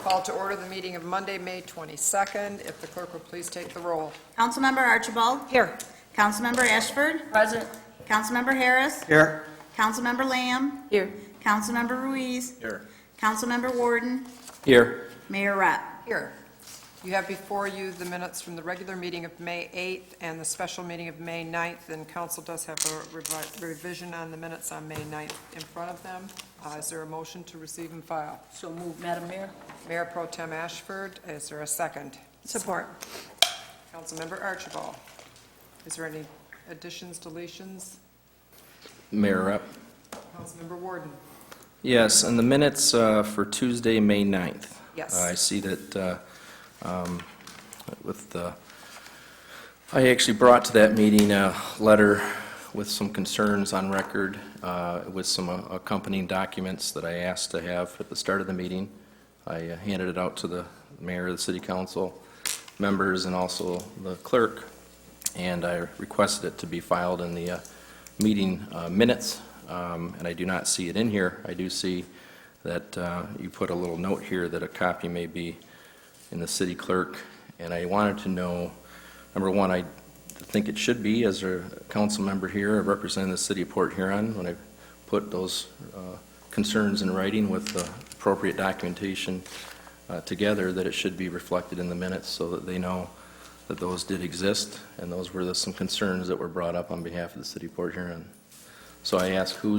Call to order the meeting of Monday, May 22nd. If the clerk will please take the roll. Councilmember Archibald. Here. Councilmember Ashford. Present. Councilmember Harris. Here. Councilmember Lamb. Here. Councilmember Ruiz. Here. Councilmember Warden. Here. Mayor Rep. Here. You have before you the minutes from the regular meeting of May 8th and the special meeting of May 9th, and council does have a revision on the minutes on May 9th in front of them. Is there a motion to receive and file? So moved, Madam Mayor. Mayor Pro Tem Ashford, is there a second? Support. Councilmember Archibald. Is there any additions, deletions? Mayor Rep. Councilmember Warden. Yes, and the minutes for Tuesday, May 9th. Yes. I see that I actually brought to that meeting a letter with some concerns on record, with some accompanying documents that I asked to have at the start of the meeting. I handed it out to the mayor, the city council members, and also the clerk, and I requested it to be filed in the meeting minutes, and I do not see it in here. I do see that you put a little note here that a copy may be in the city clerk, and I wanted to know, number one, I think it should be, as a council member here representing the city of Port Huron, when I put those concerns in writing with the appropriate documentation together, that it should be reflected in the minutes so that they know that those did exist, and those were some concerns that were brought up on behalf of the city of Port Huron. So I asked who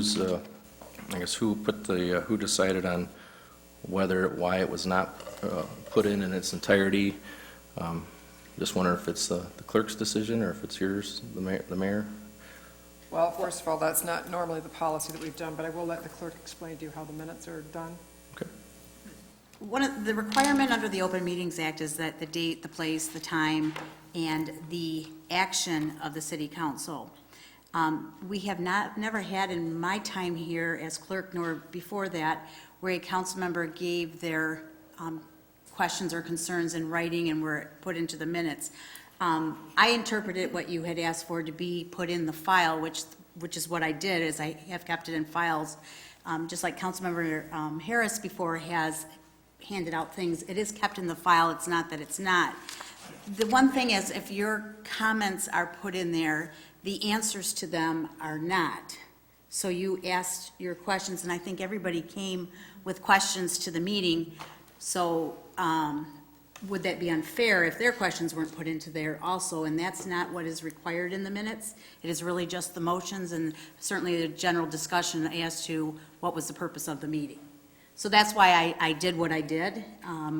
decided on why it was not put in its entirety. Just wonder if it's the clerk's decision or if it's yours, the mayor. Well, first of all, that's not normally the policy that we've done, but I will let the clerk explain to you how the minutes are done. Okay. One of the requirement under the Open Meetings Act is that the date, the place, the time, and the action of the city council. We have never had in my time here as clerk, nor before that, where a council member gave their questions or concerns in writing and were put into the minutes. I interpreted what you had asked for to be put in the file, which is what I did, is I have kept it in files. Just like Councilmember Harris before has handed out things, it is kept in the file. It's not that it's not. The one thing is, if your comments are put in there, the answers to them are not. So you asked your questions, and I think everybody came with questions to the meeting. So would that be unfair if their questions weren't put into there also? And that's not what is required in the minutes. It is really just the motions and certainly the general discussion as to what was the purpose of the meeting. So that's why I did what I did,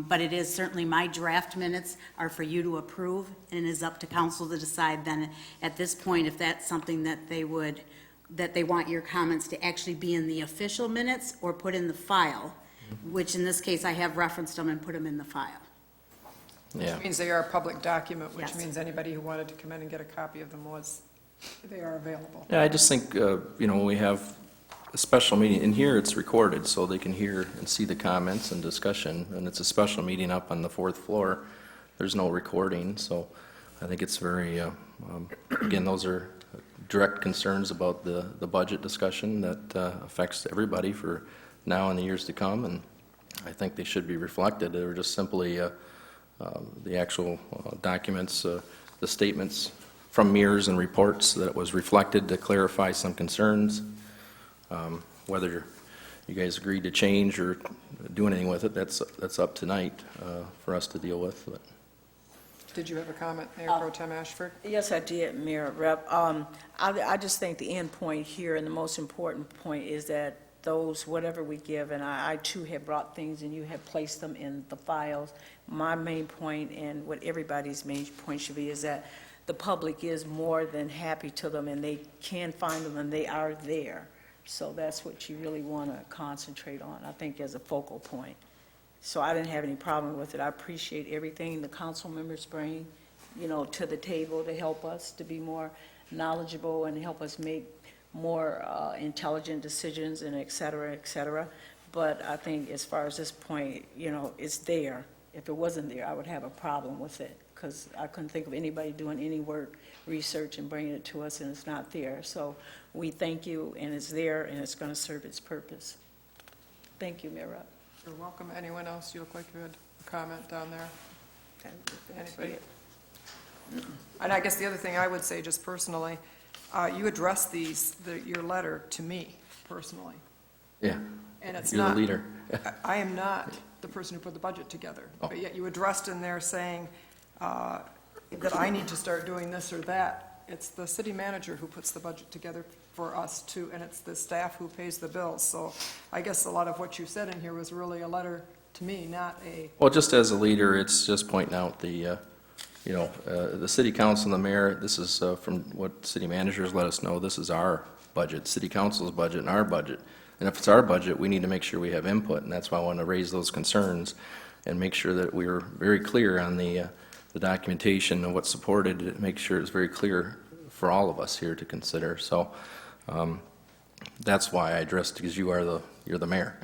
but it is certainly my draft minutes are for you to approve, and it is up to council to decide then at this point if that's something that they want your comments to actually be in the official minutes or put in the file, which in this case I have referenced them and put them in the file. Yeah. Which means they are a public document, which Yes. means anybody who wanted to come in and get a copy of them they are available. Yeah, I just think, when we have a special meeting, in here it's recorded, so they can hear and see the comments and discussion, and it's a special meeting up on the fourth floor. There's no recording, so I think it's very, again, those are direct concerns about the budget discussion that affects everybody for now and the years to come, and I think they should be reflected. They were just simply the actual documents, the statements from mirrors and reports that was reflected to clarify some concerns. Whether you guys agreed to change or do anything with it, that's up tonight for us to deal with. But. Did you have a comment, Mayor Pro Tem Ashford? Yes, I did, Mayor Rep. I just think the end point here and the most important point is that whatever we give, and I too have brought things and you have placed them in the files. My main point and what everybody's main point should be is that the public is more than happy to them and they can find them and they are there. So that's what you really want to concentrate on, I think, as a focal point. So I didn't have any problem with it. I appreciate everything the council members bring, to the table to help us to be more knowledgeable and help us make more intelligent decisions and et cetera, et cetera. But I think as far as this point, it's there. If it wasn't there, I would have a problem with it because I couldn't think of anybody doing any work, research, and bringing it to us, and it's not there. So we thank you, and it's there, and it's going to serve its purpose. Thank you, Mayor Rupp. You're welcome. Anyone else? You look like you had a comment down there. Anybody? And I guess the other thing I would say, just personally, you addressed your letter to me personally. Yeah. And it's You're the not. leader. I am not the person who put the budget together, Oh. but yet you addressed in there saying that I need to start doing this or that. It's the city manager who puts the budget together for us too, and it's the staff who pays the bills. So I guess a lot of what you said in here was really a letter to me, not a, Well, just as a leader, it's just pointing out the city council and the mayor, this is from what city managers let us know, this is our budget, city council's budget and our budget. And if it's our budget, we need to make sure we have input, and that's why I want to raise those concerns and make sure that we're very clear on the documentation and what's supported, make sure it's very clear for all of us here to consider. So that's why I addressed, because you're the mayor.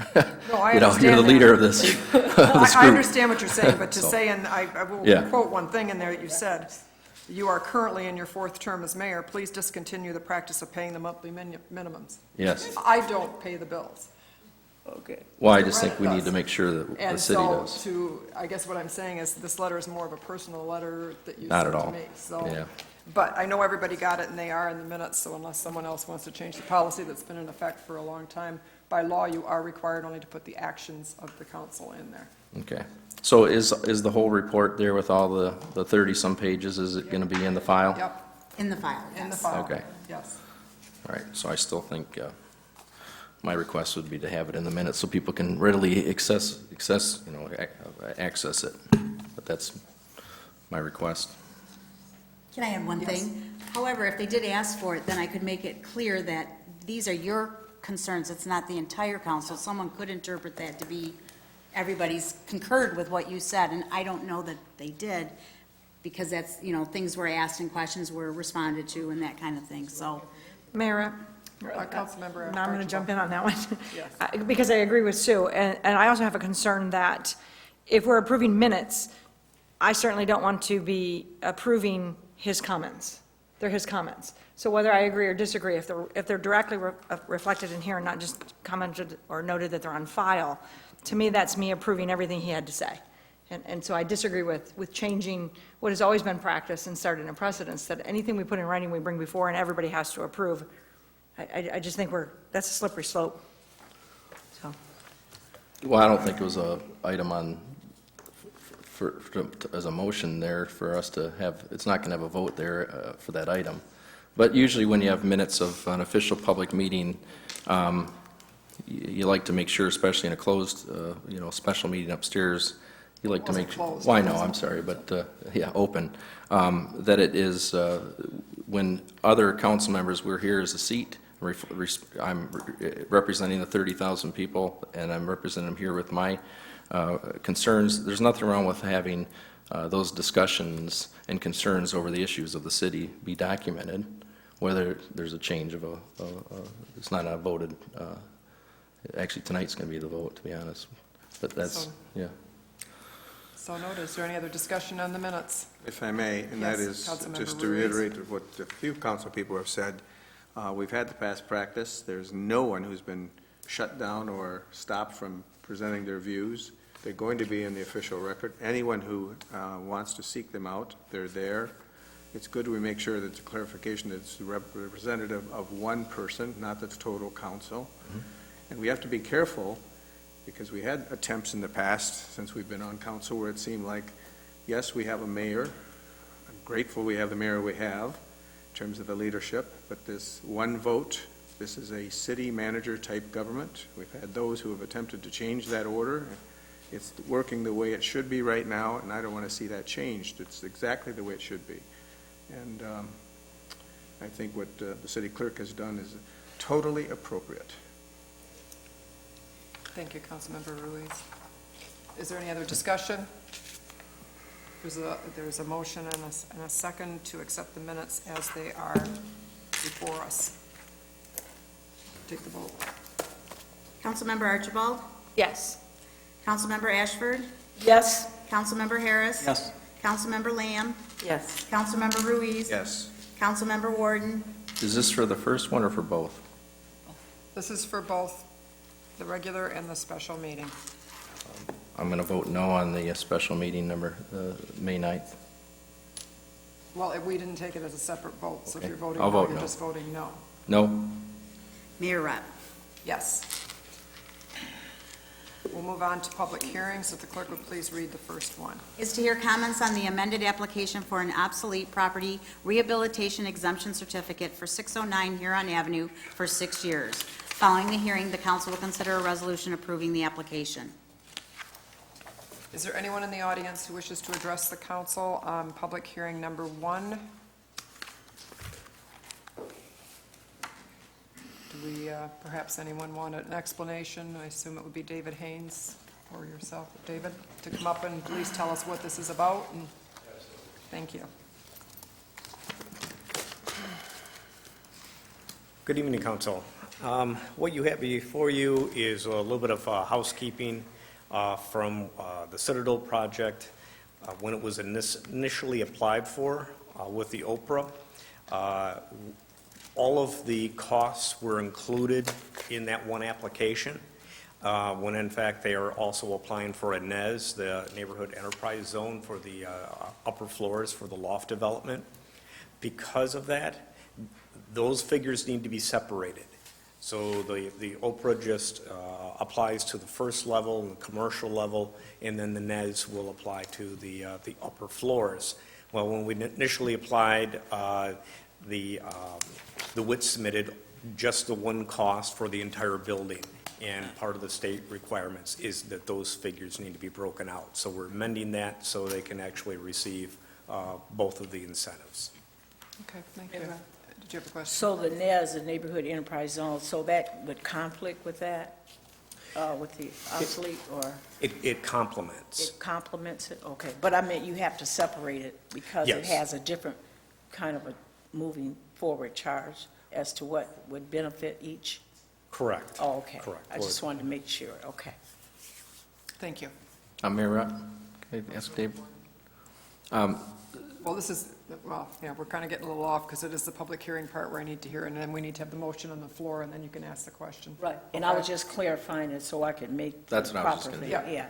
no, I You know, understand you're the that. leader of this, of this I group. understand what you're saying, but to So- say, and I will Yeah. quote one thing in there that you said, you are currently in your 4th term as mayor, please discontinue the practice of paying the monthly minimums. Yes. I don't pay the bills. Okay. Well, I just think we Reddit need does. to make sure that the And city so does. I guess what I'm saying is this letter is more of a personal letter that you Not sent at to all. me. So, Yeah. but I know everybody got it and they are in the minutes, so unless someone else wants to change the policy that's been in effect for a long time, by law, you are required only to put the actions of the council in there. Okay. So is the whole report there with all the 30-some pages, is it going to be in the file? Yep, In the file, in the yes. file. Okay. Yes. All right, so I still think my request would be to have it in the minutes so people can readily access it. But that's my request. Can I add one Yes. thing? However, if they did ask for it, then I could make it clear that these are your concerns, it's not the entire council. Someone could interpret that to be everybody's concurred with what you said, and I don't know that they did, because that's, things were asked and questions were responded to and that kind of thing, so. Mayor, Councilmember now I'm going to jump in on that one. Yes. Because I agree with Sue, and I also have a concern that if we're approving minutes, I certainly don't want to be approving his comments. They're his comments. So whether I agree or disagree, if they're directly reflected in here and not just commented or noted that they're on file, to me, that's me approving everything he had to say. And so I disagree with changing what has always been practice and started a precedence, that anything we put in writing, we bring before, and everybody has to approve. I just think that's a slippery slope. So, Well, I don't think it was a item on, as a motion there for us to have, it's not going to have a vote there for that item. But usually when you have minutes of an official public meeting, you like to make sure, especially in a closed, special meeting upstairs, you like to Wasn't make. closed. Well, I know, I'm sorry, but, open, that it is, when other council members, we're here as a seat, I'm representing the 30,000 people, and I'm representing them here with my concerns. There's nothing wrong with having those discussions and concerns over the issues of the city be documented, whether there's a change of it's not a voted, actually, tonight's going to be the vote, to be honest. But that's, So- yeah. So noted. Is there any other discussion on the minutes? If I may, and that Yes, is, Councilmember just to Ruiz. reiterate what a few council people have said, we've had the past practice, there's no one who's been shut down or stopped from presenting their views. They're going to be in the official record. Anyone who wants to seek them out, they're there. It's good we make sure that it's a clarification that it's the representative of one person, not the total council. And we have to be careful, because we had attempts in the past, since we've been on council, where it seemed like, yes, we have a mayor. I'm grateful we have the mayor we have in terms of the leadership, but this one vote, this is a city manager type government. We've had those who have attempted to change that order. It's working the way it should be right now, and I don't want to see that changed. It's exactly the way it should be. And I think what the city clerk has done is totally appropriate. Thank you, Councilmember Ruiz. Is there any other discussion? There's a motion and a second to accept the minutes as they are before us. Take the vote. Councilmember Archibald? yes. Councilmember Ashford? Yes? Councilmember Harris? Yes. Councilmember Lamb? Yes. Councilmember Ruiz? Yes. Councilmember Warden? Is this for the first one or for both? This is for both the regular and the special meeting. I'm going to vote no on the special meeting number, May 9th. Well, we didn't take it as a separate vote, so if Okay. you're voting I'll no, vote you're no. just voting no. No? Mayor Rupp. Yes. We'll move on to public hearings. If the clerk would please read the first one. Is to hear comments on the amended application for an obsolete property rehabilitation exemption certificate for 609 Huron Avenue for 6 years. Following the hearing, the council will consider a resolution approving the application. Is there anyone in the audience who wishes to address the council on public hearing number 1? Do we, perhaps anyone want an explanation? I assume it would be David Haynes or yourself, David, to come up and please tell us what this is about. And thank you. Good evening, Council. What you have before you is a little bit of housekeeping from the Citadel project. When it was initially applied for with the Oprah, all of the costs were included in that one application, when in fact they are also applying for a NEZ, the Neighborhood Enterprise Zone, for the upper floors for the loft development. Because of that, those figures need to be separated. So the Oprah just applies to the first level, and the commercial level, and then the NEZ will apply to the upper floors. Well, when we initially applied, the WIT submitted just the one cost for the entire building, and part of the state requirements is that those figures need to be broken out. So we're amending that so they can actually receive both of the incentives. Okay, thank you. Did you have a question? So the NEZ, the Neighborhood Enterprise Zone, so that would conflict with that, with the obsolete, or It complements. it complements it? Okay, but I meant you have to separate it because it Yes. has a different kind of a moving forward charge as to what would benefit each? Correct. Oh, okay. Correct. I just wanted to make sure, okay. Thank you. Mayor Rupp, can I ask Dave? Well, this is, well, yeah, we're kind of getting a little off because it is the public hearing part where I need to hear, and then we need to have the motion on the floor, and then you can ask the question. Right. And I was just clarifying it so I could make the That's what I was just proper gonna thing. do. Yeah.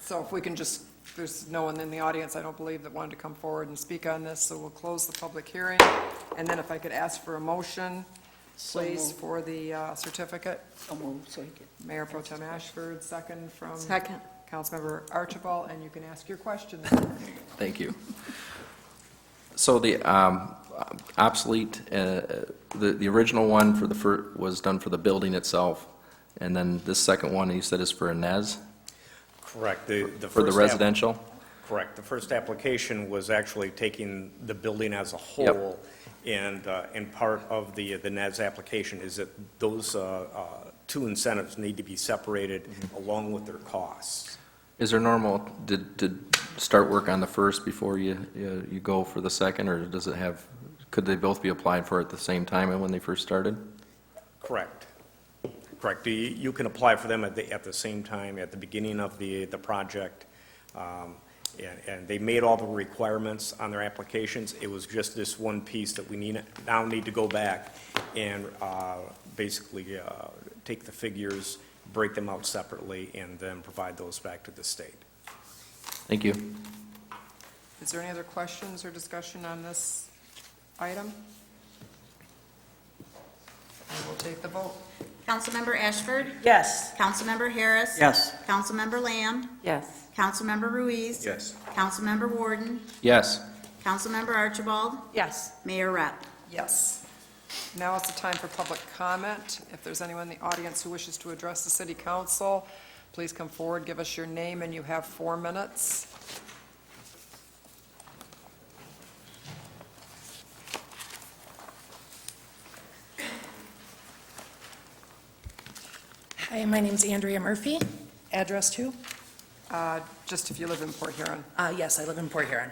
So if we can just, there's no one in the audience, I don't believe, that wanted to come forward and speak on this, so we'll close the public hearing. And then if I could ask for a motion, So please, moved. for the certificate. So moved, so you could. Mayor Pro Tem Ashford, second from Second. Councilmember Archibald, and you can ask your question. Thank you. So the obsolete, the original one for the was done for the building itself, and then this second one, you said, is for a NEZ, Correct. for the residential? Correct. The first application was actually taking the building as a whole, and part of the NEZ application is that those two incentives need to be separated along with their costs. Is there normal, did start work on the first before you go for the second, or does it have, could they both be applied for at the same time and when they first started? Correct. Correct. You can apply for them at the same time, at the beginning of the project. And they made all the requirements on their applications. It was just this one piece that we now need to go back and basically take the figures, break them out separately, and then provide those back to the state. Thank you. Is there any other questions or discussion on this item? And we'll take the vote. Councilmember Ashford? Yes. Councilmember Harris? Yes. Councilmember Lamb? Yes. Councilmember Ruiz? Yes. Councilmember Warden? Yes. Councilmember Archibald? Yes. Mayor Rupp. Yes. Now is the time for public comment. If there's anyone in the audience who wishes to address the city council, please come forward, give us your name, and you have 4 minutes. Hi, my name's Andrea Murphy. Address too? Just if you live in Port Huron. Yes, I live in Port Huron.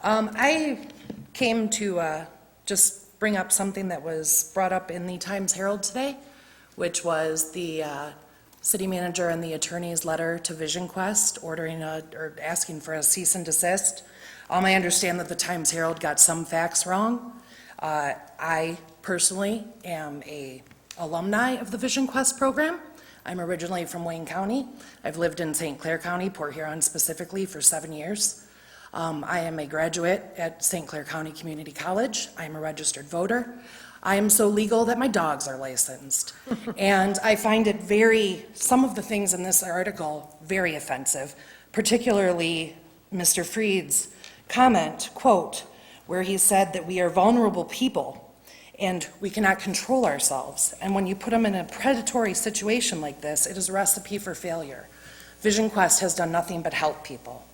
I came to just bring up something that was brought up in the Times-Herald today, which was the city manager and the attorney's letter to Vision Quest ordering or asking for a cease and desist. I understand that the Times-Herald got some facts wrong. I personally am a alumni of the Vision Quest program. I'm originally from Wayne County. I've lived in St. Clair County, Port Huron specifically, for 7 years. I am a graduate at St. Clair County Community College. I am a registered voter. I am so legal that my dogs are licensed. And I find it some of the things in this article very offensive, particularly Mr. Freed's comment, quote, where he said that we are vulnerable people and we cannot control ourselves. And when you put them in a predatory situation like this, it is a recipe for failure. Vision Quest has done nothing but help people.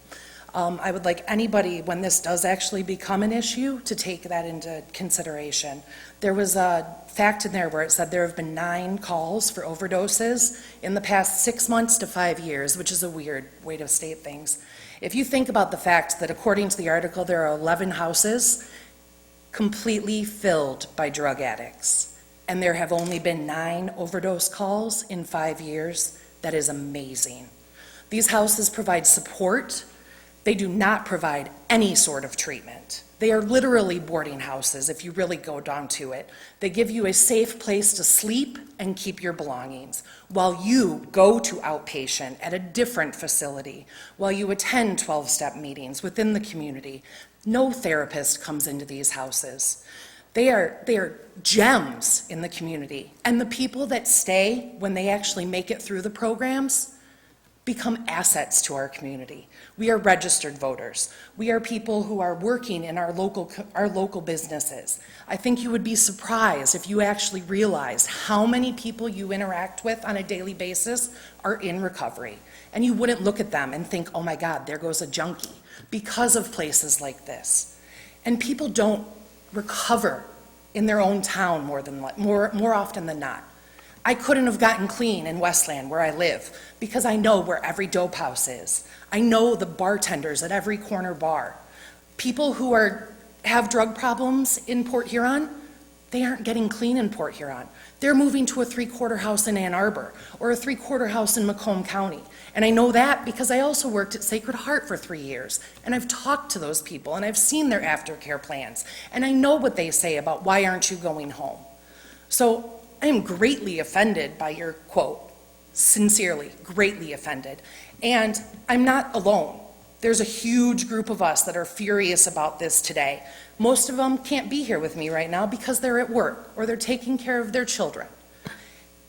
I would like anybody, when this does actually become an issue, to take that into consideration. There was a fact in there where it said there have been 9 calls for overdoses in the past 6 months to 5 years, which is a weird way to state things. If you think about the fact that according to the article, there are 11 houses completely filled by drug addicts, and there have only been 9 overdose calls in 5 years, that is amazing. These houses provide support. They do not provide any sort of treatment. They are literally boarding houses, if you really go down to it. They give you a safe place to sleep and keep your belongings, while you go to outpatient at a different facility, while you attend 12-step meetings within the community. No therapist comes into these houses. They are gems in the community, and the people that stay, when they actually make it through the programs, become assets to our community. We are registered voters. We are people who are working in our local businesses. I think you would be surprised if you actually realized how many people you interact with on a daily basis are in recovery. And you wouldn't look at them and think, oh my God, there goes a junkie, because of places like this. And people don't recover in their own town more often than not. I couldn't have gotten clean in Westland, where I live, because I know where every dope house is. I know the bartenders at every corner bar. People who have drug problems in Port Huron, they aren't getting clean in Port Huron. They're moving to a 3-quarter house in Ann Arbor or a 3-quarter house in Macomb County. And I know that because I also worked at Sacred Heart for 3 years. And I've talked to those people and I've seen their aftercare plans. And I know what they say about why aren't you going home. So I am greatly offended by your quote, sincerely, greatly offended. And I'm not alone. There's a huge group of us that are furious about this today. Most of them can't be here with me right now because they're at work or they're taking care of their children.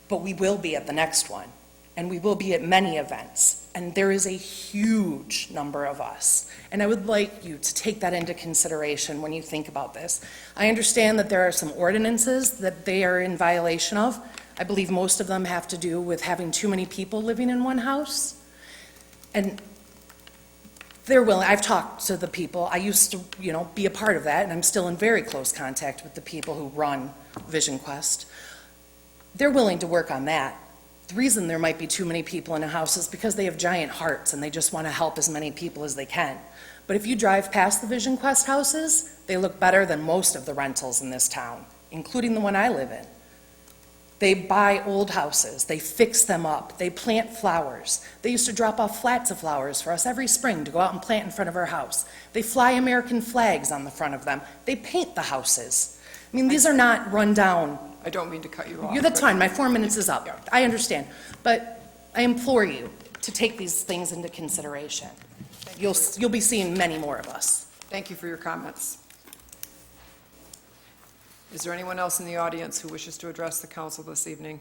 But we will be at the next one, and we will be at many events. And there is a huge number of us. And I would like you to take that into consideration when you think about this. I understand that there are some ordinances that they are in violation of. I believe most of them have to do with having too many people living in one house. And they're willing. I've talked to the people. I used to, be a part of that, and I'm still in very close contact with the people who run Vision Quest. They're willing to work on that. The reason there might be too many people in a house is because they have giant hearts and they just want to help as many people as they can. But if you drive past the Vision Quest houses, they look better than most of the rentals in this town, including the one I live in. They buy old houses, they fix them up, they plant flowers. They used to drop off flats of flowers for us every spring to go out and plant in front of our house. They fly American flags on the front of them. They paint the houses. I mean, these are not run down. I don't mean to cut you off. That's but- fine, my 4 minutes is up. I understand. But I implore you to take these things into consideration. You'll be seeing many more of us. Thank you for your comments. Is there anyone else in the audience who wishes to address the council this evening?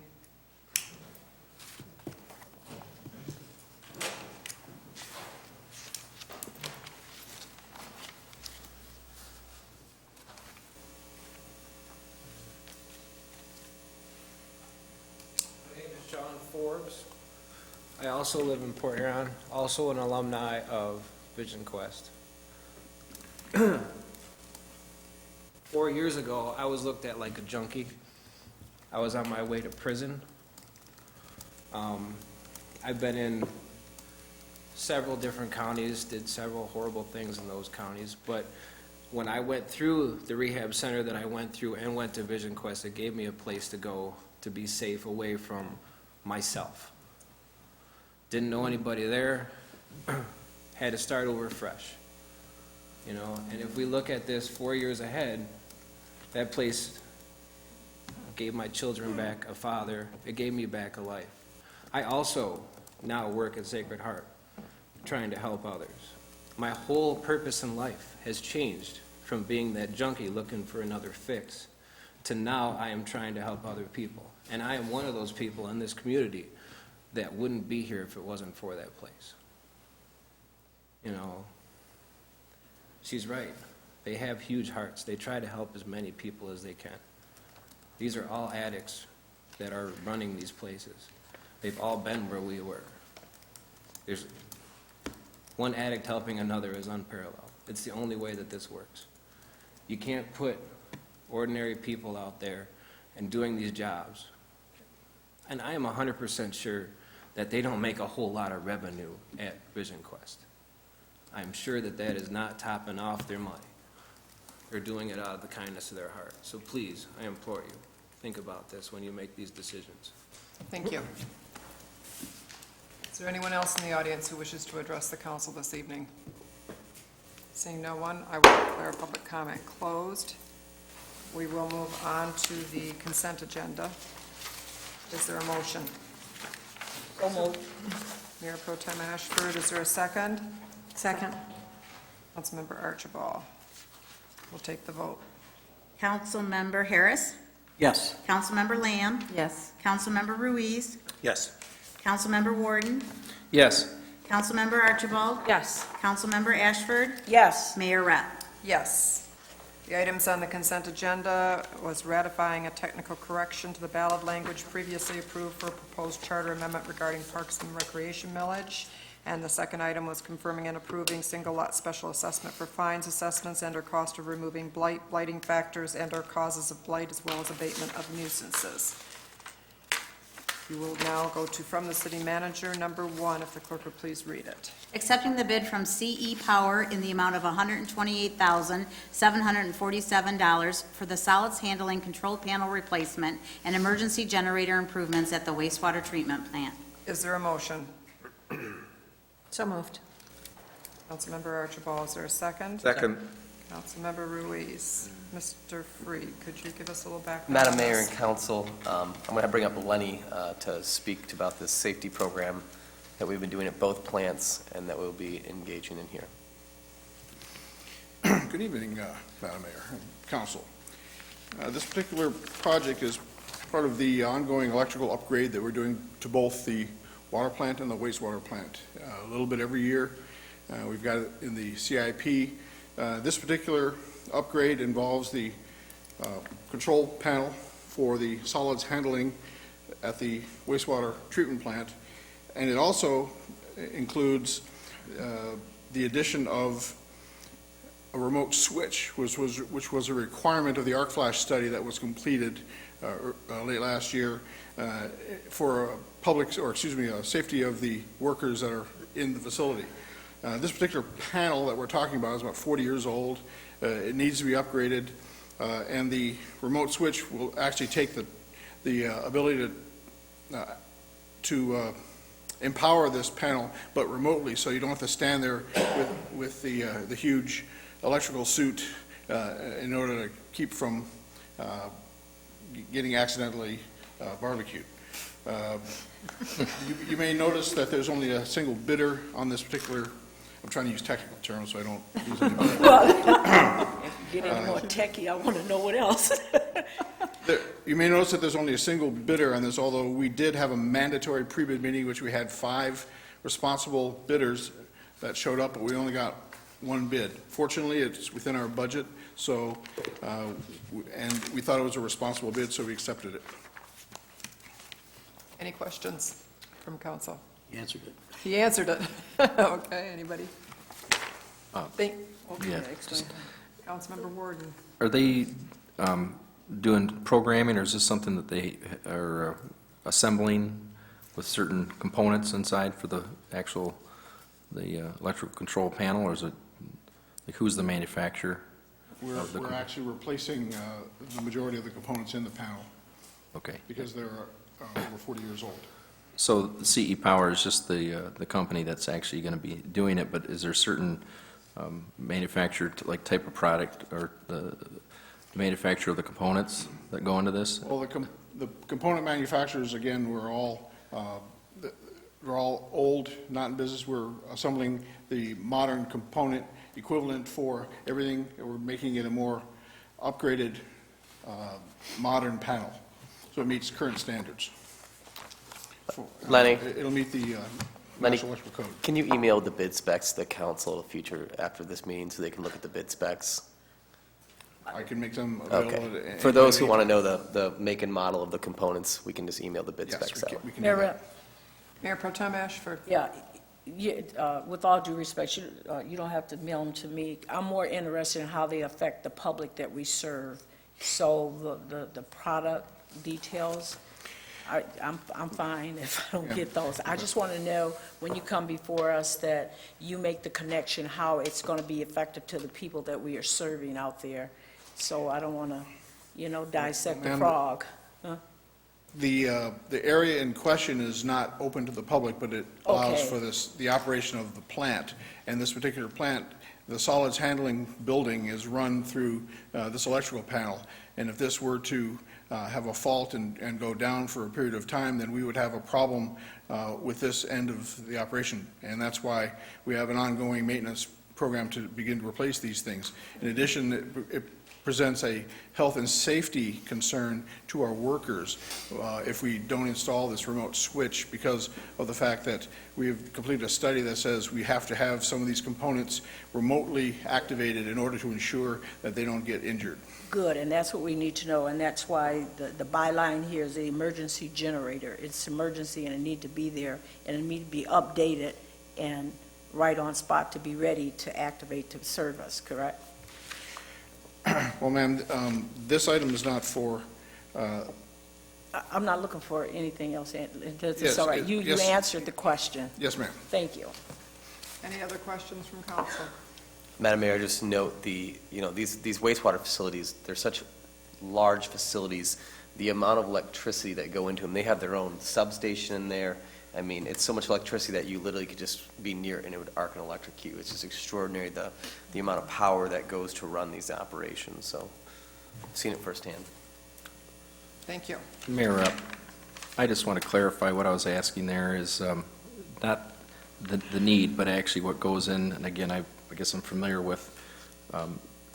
My name is John Forbes. I also live in Port Huron, also an alumni of Vision Quest. 4 years ago, I was looked at like a junkie. I was on my way to prison. I've been in several different counties, did several horrible things in those counties, but when I went through the rehab center that I went through and went to Vision Quest, it gave me a place to go to be safe away from myself. Didn't know anybody there, had to start over fresh. And if we look at this 4 years ahead, that place gave my children back a father, it gave me back a life. I also now work at Sacred Heart, trying to help others. My whole purpose in life has changed from being that junkie looking for another fix to now I am trying to help other people. And I am one of those people in this community that wouldn't be here if it wasn't for that place. You know, she's right. They have huge hearts. They try to help as many people as they can. These are all addicts that are running these places. They've all been where we were. There's one addict helping another is unparalleled. It's the only way that this works. You can't put ordinary people out there and doing these jobs. And I am 100% sure that they don't make a whole lot of revenue at Vision Quest. I'm sure that that is not topping off their money. They're doing it out of the kindness of their heart. So please, I implore you, think about this when you make these decisions. Thank you. Is there anyone else in the audience who wishes to address the council this evening? Seeing no one, I will declare public comment closed. We will move on to the consent agenda. Is there a motion? So moved. Mayor Pro Tem Ashford, is there a second? Second. Councilmember Archibald. We'll take the vote. Councilmember Harris, Yes. Councilmember Lamb, Yes. Councilmember Ruiz, Yes. Councilmember Warden, Yes. Councilmember Archibald, Yes. Councilmember Ashford, Yes. Mayor Rep. Yes. The items on the consent agenda was ratifying a technical correction to the ballot language previously approved for a proposed charter amendment regarding Parks and Recreation millage. And the second item was confirming and approving single lot special assessment for fines, assessments, and/or cost of removing blight, blighting factors, and/or causes of blight, as well as abatement of nuisances. You will now go to from the city manager, number 1, if the clerk would please read it. Accepting the bid from CE Power in the amount of $128,747 for the solids handling control panel replacement and emergency generator improvements at the wastewater treatment plant. Is there a motion? So moved. Councilmember Archibald, is there a second? Second. Councilmember Ruiz. Mr. Freed, could you give us a little background? Madam on Mayor this? and Council, I'm going to bring up Lenny to speak about this safety program that we've been doing at both plants and that we'll be engaging in here. Good evening, Madam Mayor and Council. This particular project is part of the ongoing electrical upgrade that we're doing to both the water plant and the wastewater plant. A little bit every year. We've got it in the CIP. This particular upgrade involves the control panel for the solids handling at the wastewater treatment plant, and it also includes the addition of a remote switch, which was a requirement of the arc flash study that was completed late last year for safety of the workers that are in the facility. This particular panel that we're talking about is about 40 years old. It needs to be upgraded, and the remote switch will actually take the ability to empower this panel, but remotely, so you don't have to stand there with the huge electrical suit in order to keep from getting accidentally barbecued. You may notice that there's only a single bidder on this particular. I'm trying to use technical terms so I don't use any. If you get any more techie, I want to know what else. You may notice that there's only a single bidder on this, although we did have a mandatory pre-bid meeting, which we had 5 responsible bidders that showed up, but we only got 1 bid. Fortunately, it's within our budget, so, and we thought it was a responsible bid, so we accepted it. Any questions from council? You answered it. He answered it. Okay, anybody? Okay, yeah, explain. Councilmember Warden. Are they doing programming, or is this something that they are assembling with certain components inside for the actual, the electrical control panel, or is it, like, who's the manufacturer? We're actually replacing the majority of the components in the panel Okay. because they're over 40 years old. So the CE Power is just the company that's actually going to be doing it, but is there certain manufactured, like, type of product, or the manufacturer of the components that go into this? Well, the component manufacturers, again, were all they're all old, not in business. We're assembling the modern component equivalent for everything. We're making it a more upgraded, modern panel, so it meets current standards. Lenny? It'll meet the Lenny, National Electrical Code. can you email the bid specs to the council future after this meeting so they can look at the bid specs? I can make them available. Okay. at For any those who time. want to know the make and model of the components, we can just email the bid Yes, specs out. we can do Mayor that. Rep, Mayor Pro Tem Ashford? yeah, with all due respect, you don't have to mail them to me. I'm more interested in how they affect the public that we serve. So the product details, I'm fine if I don't get those. I just want to know, when you come before us, that you make the connection, how it's going to be effective to the people that we are serving out there. So I don't want to, dissect the Ma'am, frog. The area in question is not open to the public, but it allows Okay. for the operation of the plant. And this particular plant, the solids handling building is run through this electrical panel. And if this were to have a fault and go down for a period of time, then we would have a problem with this end of the operation. And that's why we have an ongoing maintenance program to begin to replace these things. In addition, it presents a health and safety concern to our workers if we don't install this remote switch, because of the fact that we have completed a study that says we have to have some of these components remotely activated in order to ensure that they don't get injured. Good, and that's what we need to know, and that's why the byline here is the emergency generator. It's emergency, and it need to be there, and it need to be updated and right on spot to be ready to activate to serve us, correct? Well, ma'am, this item is not for, I'm not looking for anything else. It's Yes, all right. You yes. answered the question. yes, ma'am. Thank you. Any other questions from council? Madam Mayor, just note these wastewater facilities, they're such large facilities, the amount of electricity that go into them, they have their own substation in there. I mean, it's so much electricity that you literally could just be near and it would arc and electrocute you. It's just extraordinary, the amount of power that goes to run these operations, so I've seen it firsthand. Thank you. Mayor, I just want to clarify what I was asking there is not the need, but actually what goes in, and again, I guess I'm familiar with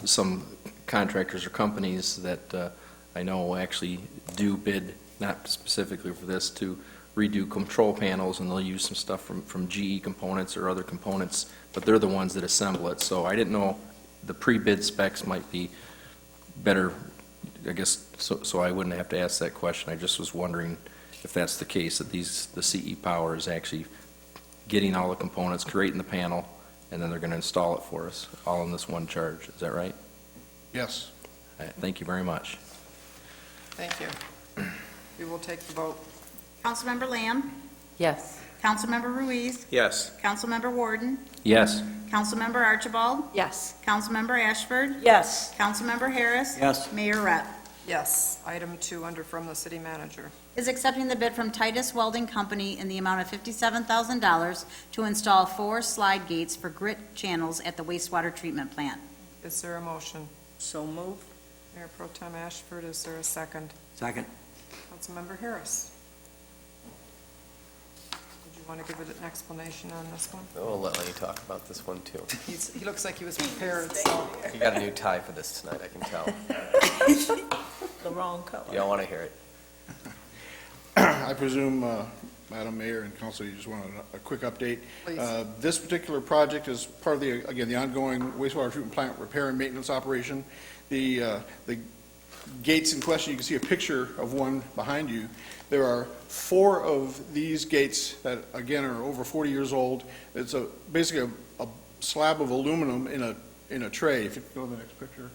some contractors or companies that I know actually do bid, not specifically for this, to redo control panels, and they'll use some stuff from GE components or other components, but they're the ones that assemble it. So I didn't know the pre-bid specs might be better, I guess, so I wouldn't have to ask that question. I just was wondering if that's the case, that the CE Power is actually getting all the components, creating the panel, and then they're going to install it for us, all in this one charge. Is that right? Yes. Thank you very much. Thank you. We will take the vote. Councilmember Lamb? Yes. Councilmember Ruiz? Yes. Councilmember Warden? Yes. Councilmember Archibald? Yes. Councilmember Ashford? Yes. Councilmember Harris? Yes. Mayor Rep. Yes. Item 2 under from the city manager. Is accepting the bid from Titus Welding Company in the amount of $57,000 to install 4 slide gates for grit channels at the wastewater treatment plant. Is there a motion? So move. Mayor Pro Tem Ashford, is there a second? Second. Councilmember Harris? Did you want to give it an explanation on this one? We'll let Lenny talk about this one, too. He looks like he was prepared, so. You got a new tie for this tonight, I can tell. The wrong color. You don't want to hear it. I presume, Madam Mayor and Council, you just want a quick update. Please. This particular project is part of the ongoing wastewater treatment plant repair and maintenance operation. The gates in question, you can see a picture of one behind you. There are 4 of these gates that, again, are over 40 years old. It's basically a slab of aluminum in a tray. If you go to the next picture,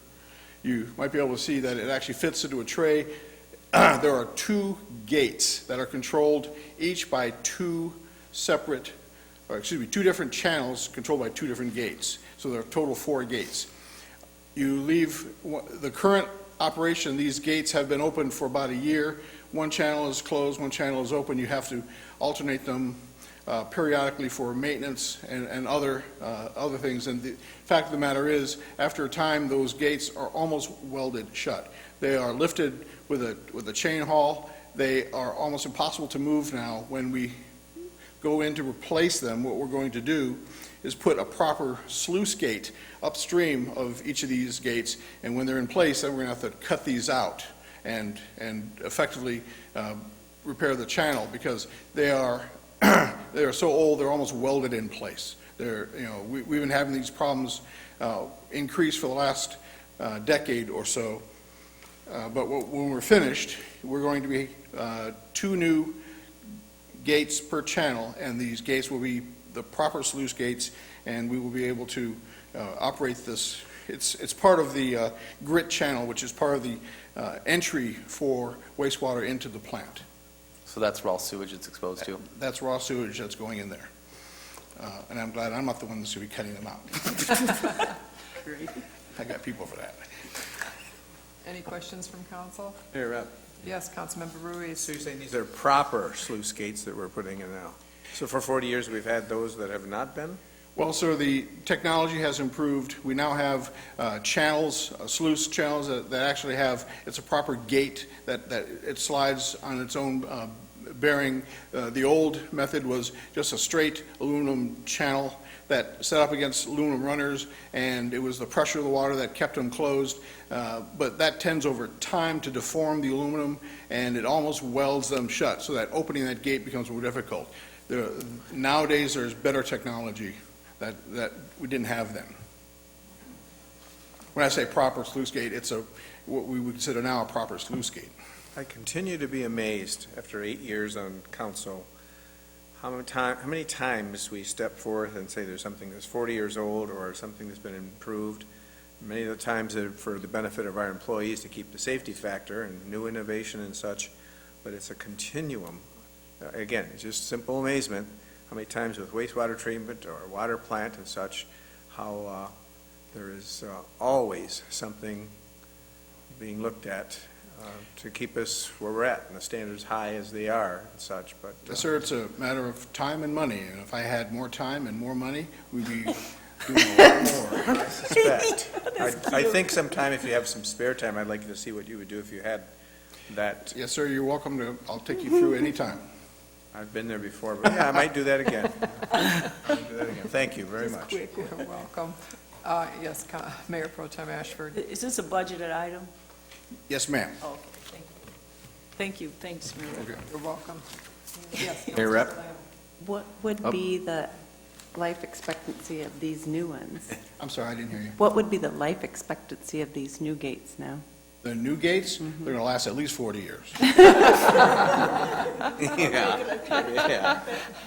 you might be able to see that it actually fits into a tray. There are 2 gates that are controlled each by 2 different channels controlled by 2 different gates. So there are a total 4 gates. You leave the current operation, these gates have been open for about a year. One channel is closed, one channel is open. You have to alternate them periodically for maintenance and other things. And the fact of the matter is, after a time, those gates are almost welded shut. They are lifted with a chain haul. They are almost impossible to move now when we go in to replace them, what we're going to do is put a proper sluice gate upstream of each of these gates, and when they're in place, then we're going to have to cut these out and effectively repair the channel, because they are so old, they're almost welded in place. We've been having these problems increase for the last decade or so. But when we're finished, we're going to be 2 new gates per channel, and these gates will be the proper sluice gates, and we will be able to operate this. It's part of the grit channel, which is part of the entry for wastewater into the plant. So that's raw sewage it's exposed to? That's raw sewage that's going in there. And I'm glad I'm not the one that's going to be cutting them out. I got people for that. Any questions from council? Mayor Rep, Yes, Councilmember Ruiz. so you're saying these are proper sluice gates that we're putting in now? So for 40 years, we've had those that have not been? Well, sir, the technology has improved. We now have channels, sluice channels that actually have, it's a proper gate that it slides on its own bearing. The old method was just a straight aluminum channel that set up against aluminum runners, and it was the pressure of the water that kept them closed. But that tends over time to deform the aluminum, and it almost welds them shut, so that opening that gate becomes more difficult. Nowadays, there's better technology that we didn't have then. When I say proper sluice gate, it's what we would consider now a proper sluice gate. I continue to be amazed, after 8 years on council, how many times we step forth and say there's something that's 40 years old or something that's been improved. Many of the times for the benefit of our employees to keep the safety factor and new innovation and such, but it's a continuum. Again, it's just simple amazement how many times with wastewater treatment or water plant and such, how there is always something being looked at to keep us where we're at, and the standards high as they are and such, but... Yes, sir, it's a matter of time and money, and if I had more time and more money, we'd be doing a lot more. I suspect. I think sometime if you have some spare time, I'd like to see what you would do if you had that. Yes, sir, you're welcome to, I'll take you through any time. I've been there before, but yeah, I might do that again. Thank you very much. You're welcome. Yes, Mayor Pro Tem Ashford. Is this a budgeted item? Yes, ma'am. Okay, thank you. Thank you, thanks, Mayor. You're welcome. Yes. Mayor Rep? What would be the life expectancy of these new ones? I'm sorry, I didn't hear you. What would be the life expectancy of these new gates now? The new gates, they're going to last at least 40 years. Yeah.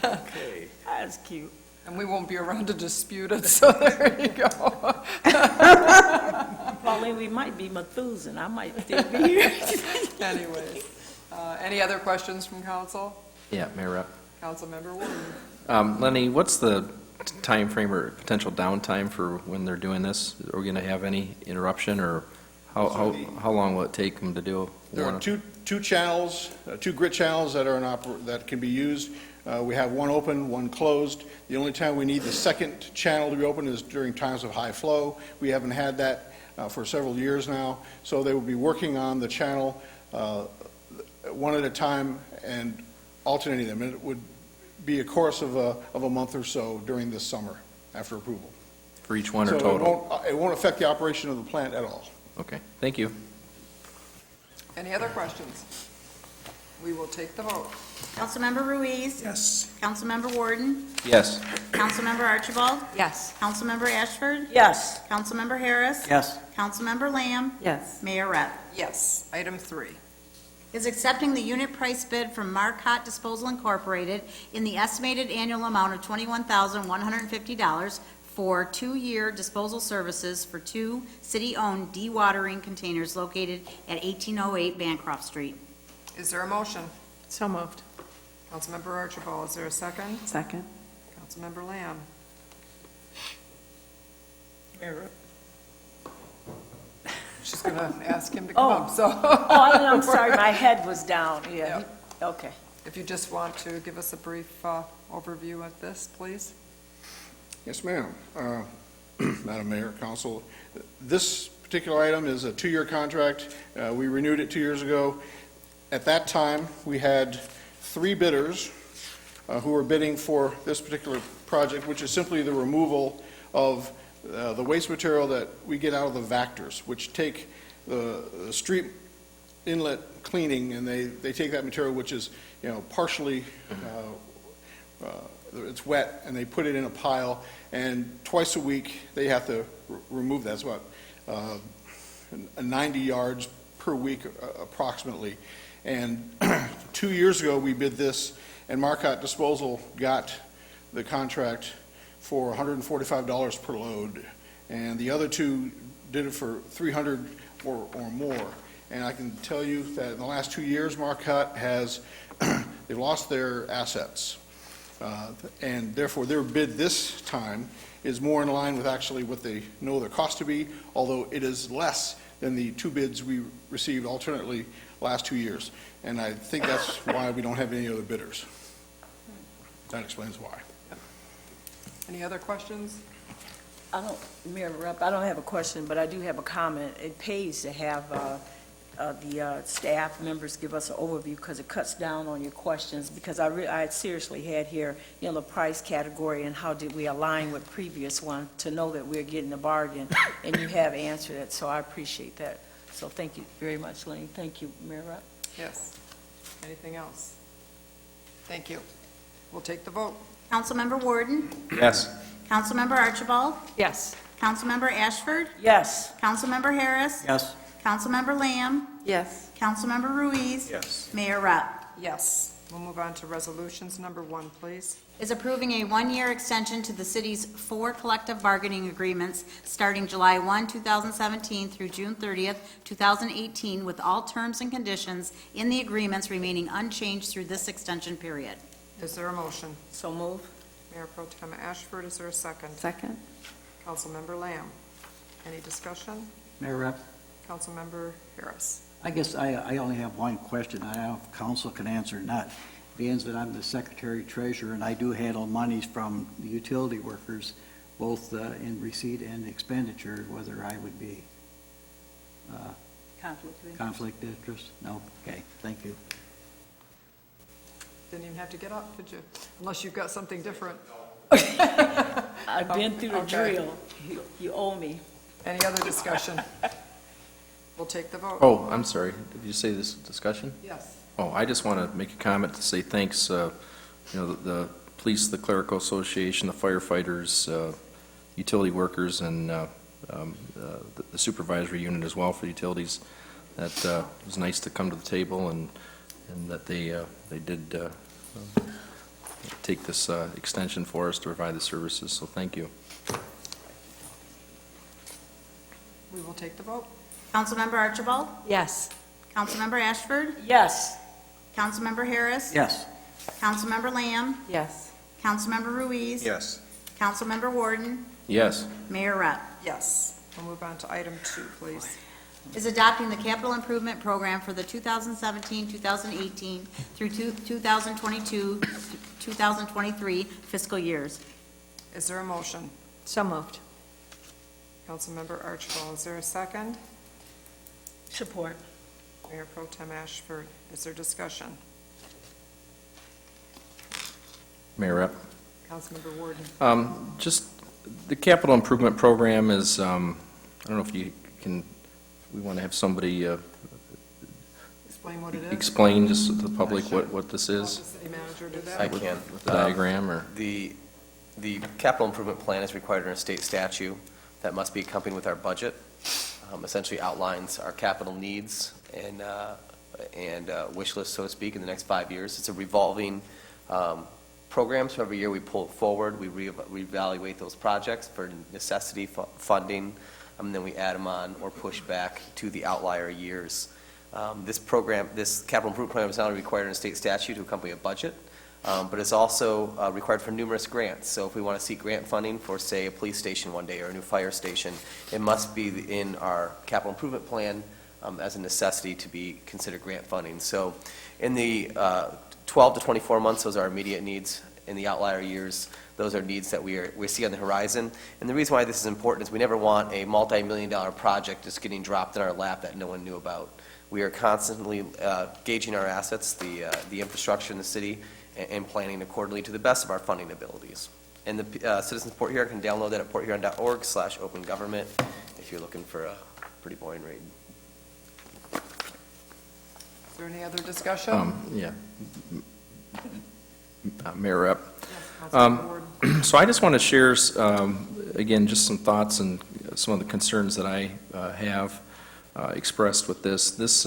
Okay. That's cute. And we won't be around to dispute it, so there you go. Pauline, we might be Methuselah. I might still be here. Anyways, any other questions from council? Yeah, Mayor Rep. Councilmember Wooten. Lenny, what's the time frame or potential downtime for when they're doing this? Are we going to have any interruption, or how long will it take them to do? There are two channels, 2 grit channels that are that can be used. We have one open, one closed. The only time we need the second channel to be open is during times of high flow. We haven't had that for several years now, so they will be working on the channel one at a time and alternating them. And it would be a course of a month or so during this summer after approval. For each one or So total? it won't affect the operation of the plant at all. Okay, thank you. Any other questions? We will take the vote. Councilmember Ruiz. Yes. Councilmember Warden. Yes. Councilmember Archibald. Yes. Councilmember Ashford. Yes. Councilmember Harris. Yes. Councilmember Lamb. Yes. Mayor Rep. Yes. Item 3. Is accepting the unit price bid from Marcotte Disposal Incorporated in the estimated annual amount of $21,150 for 2-year disposal services for 2 city-owned dewatering containers located at 1808 Bancroft Street. Is there a motion? So moved. Councilmember Archibald, is there a second? Second. Councilmember Lamb. Mayor. She's going to ask him to come Oh. up, so. I'm sorry, my head was down. Yeah. Okay. If you just want to give us a brief overview of this, please. Yes, ma'am. Madam Mayor, Council, this particular item is a 2-year contract. We renewed it 2 years ago. At that time, we had 3 bidders who are bidding for this particular project, which is simply the removal of the waste material that we get out of the Vactors, which take the street inlet cleaning, and they take that material, which is, partially, it's wet, and they put it in a pile, and twice a week, they have to remove that. It's about 90 yards per week approximately. And 2 years ago, we bid this, and Marcotte Disposal got the contract for $145 per load, and the other two did it for $300 or more. And I can tell you that in the last 2 years, Marcotte has, they've lost their assets. And therefore, their bid this time is more in line with actually what they know their cost to be, although it is less than the two bids we received alternately last 2 years. And I think that's why we don't have any other bidders. That explains why. Any other questions? Mayor Rupp, I don't have a question, but I do have a comment. It pays to have the staff members give us an overview, because it cuts down on your questions, because I seriously had here, the price category and how did we align with previous one to know that we're getting a bargain, and you have answered it, so I appreciate that. So thank you very much, Lane. Thank you, Mayor Rupp. Yes. Anything else? Thank you. We'll take the vote. Councilmember Warden, Yes. Councilmember Archibald, Yes. Councilmember Ashford, Yes. Councilmember Harris, Yes. Councilmember Lamb, Yes. Councilmember Ruiz, Yes. Mayor Rupp. Yes. We'll move on to resolutions. Number 1, please. Is approving a one-year extension to the city's 4 collective bargaining agreements starting July 1, 2017 through June 30th, 2018, with all terms and conditions in the agreements remaining unchanged through this extension period. Is there a motion? So move. Mayor Pro Tem Ashford, is there a second? Second? Councilmember Lamb. Any discussion? Mayor Rep, Councilmember Harris. I guess I only have one question. I don't know if council can answer or not. Being that I'm the secretary treasurer and I do handle monies from the utility workers, both in receipt and expenditure, whether I would be conflict of interest? No? Okay, thank you. Didn't even have to get up, did you? Unless you've got something different. I've been through the Okay. drill. You owe me. Any other discussion? We'll take the vote. Oh, I'm sorry. Did you say this discussion? Yes. Oh, I just want to make a comment to say thanks, the police, the clerical association, the firefighters, utility workers, and the supervisory unit as well for utilities. That it was nice to come to the table, and that they did take this extension for us to provide the services, so thank you. We will take the vote. Councilmember Archibald, Yes. Councilmember Ashford, Yes. Councilmember Harris, Yes. Councilmember Lamb, Yes. Councilmember Ruiz, Yes. Councilmember Warden, Yes. Mayor Rupp. Yes. We'll move on to item 2, please. Is adopting the capital improvement program for the 2017-2018 through 2022-2023 fiscal years. Is there a motion? So moved. Councilmember Archibald, is there a second? Support. Mayor Pro Tem Ashford, is there discussion? Mayor Rep. Councilmember Warden. Just, the capital improvement program is, I don't know if you can, we want to have somebody Explain what it is. explain just to the public what this Let is, the city manager do I that. can. with the diagram, or? The capital improvement plan is required under state statute that must be accompanied with our budget. Essentially outlines our capital needs and wish list, so to speak, in the next 5 years. It's a revolving program, so every year we pull it forward, we reevaluate those projects for necessity funding, and then we add them on or push back to the outlier years. This capital improvement program is not only required in state statute to accompany a budget, but it's also required for numerous grants. So if we want to seek grant funding for, say, a police station one day or a new fire station, it must be in our capital improvement plan as a necessity to be considered grant funding. So in the 12 to 24 months, those are our immediate needs. In the outlier years, those are needs that we see on the horizon. And the reason why this is important is we never want a multi-million-dollar project just getting dropped in our lap that no one knew about. We are constantly gauging our assets, the infrastructure in the city, and planning accordingly to the best of our funding abilities. And the Citizens Port Huron can download that at porthuron.org/opengovernment if you're looking for a pretty boring read. Is there any other discussion? Yeah. Mayor Rep. Councilmember Ward. So I just want to share, again, just some thoughts and some of the concerns that I have expressed with this. This,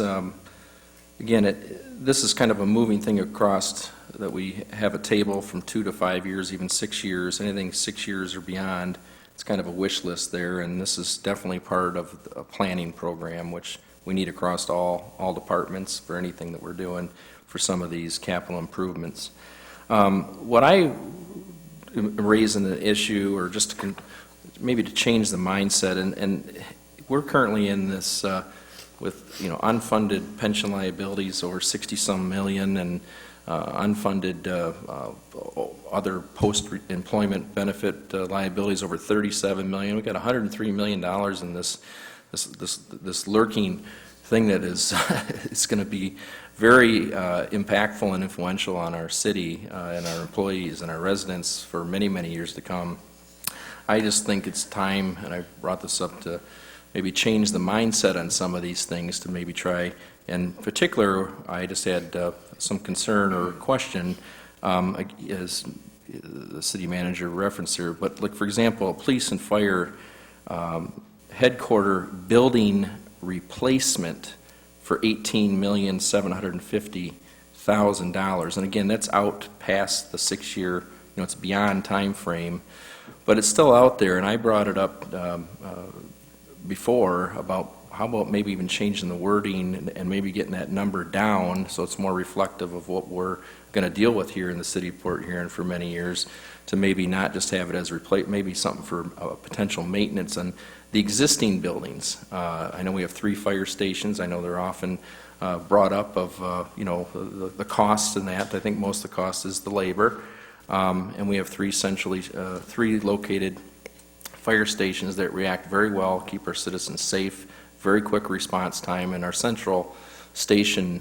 again, this is kind of a moving thing across, that we have a table from 2 to 5 years, even 6 years, anything 6 years or beyond. It's kind of a wish list there, and this is definitely part of a planning program, which we need across all departments for anything that we're doing for some of these capital improvements. What I raise in the issue, or just maybe to change the mindset, and we're currently in this with, unfunded pension liabilities over 60-some million, and unfunded other post-employment benefit liabilities over 37 million. We've got $103 million in this lurking thing that is it's going to be very impactful and influential on our city and our employees and our residents for many, many years to come. I just think it's time, and I brought this up, to maybe change the mindset on some of these things, to maybe try. In particular, I just had some concern or question, as the city manager referenced here, but like, for example, police and fire headquarter building replacement for $18,750,000. And again, that's out past the 6-year, it's beyond time frame, but it's still out there. And I brought it up before about how about maybe even changing the wording and maybe getting that number down so it's more reflective of what we're going to deal with here in the city of Port Huron for many years, to maybe not just have it as maybe something for potential maintenance on the existing buildings. I know we have 3 fire stations. I know they're often brought up of, the costs and that. I think most of the cost is the labor. And we have 3 located fire stations that react very well, keep our citizens safe, very quick response time, and our central station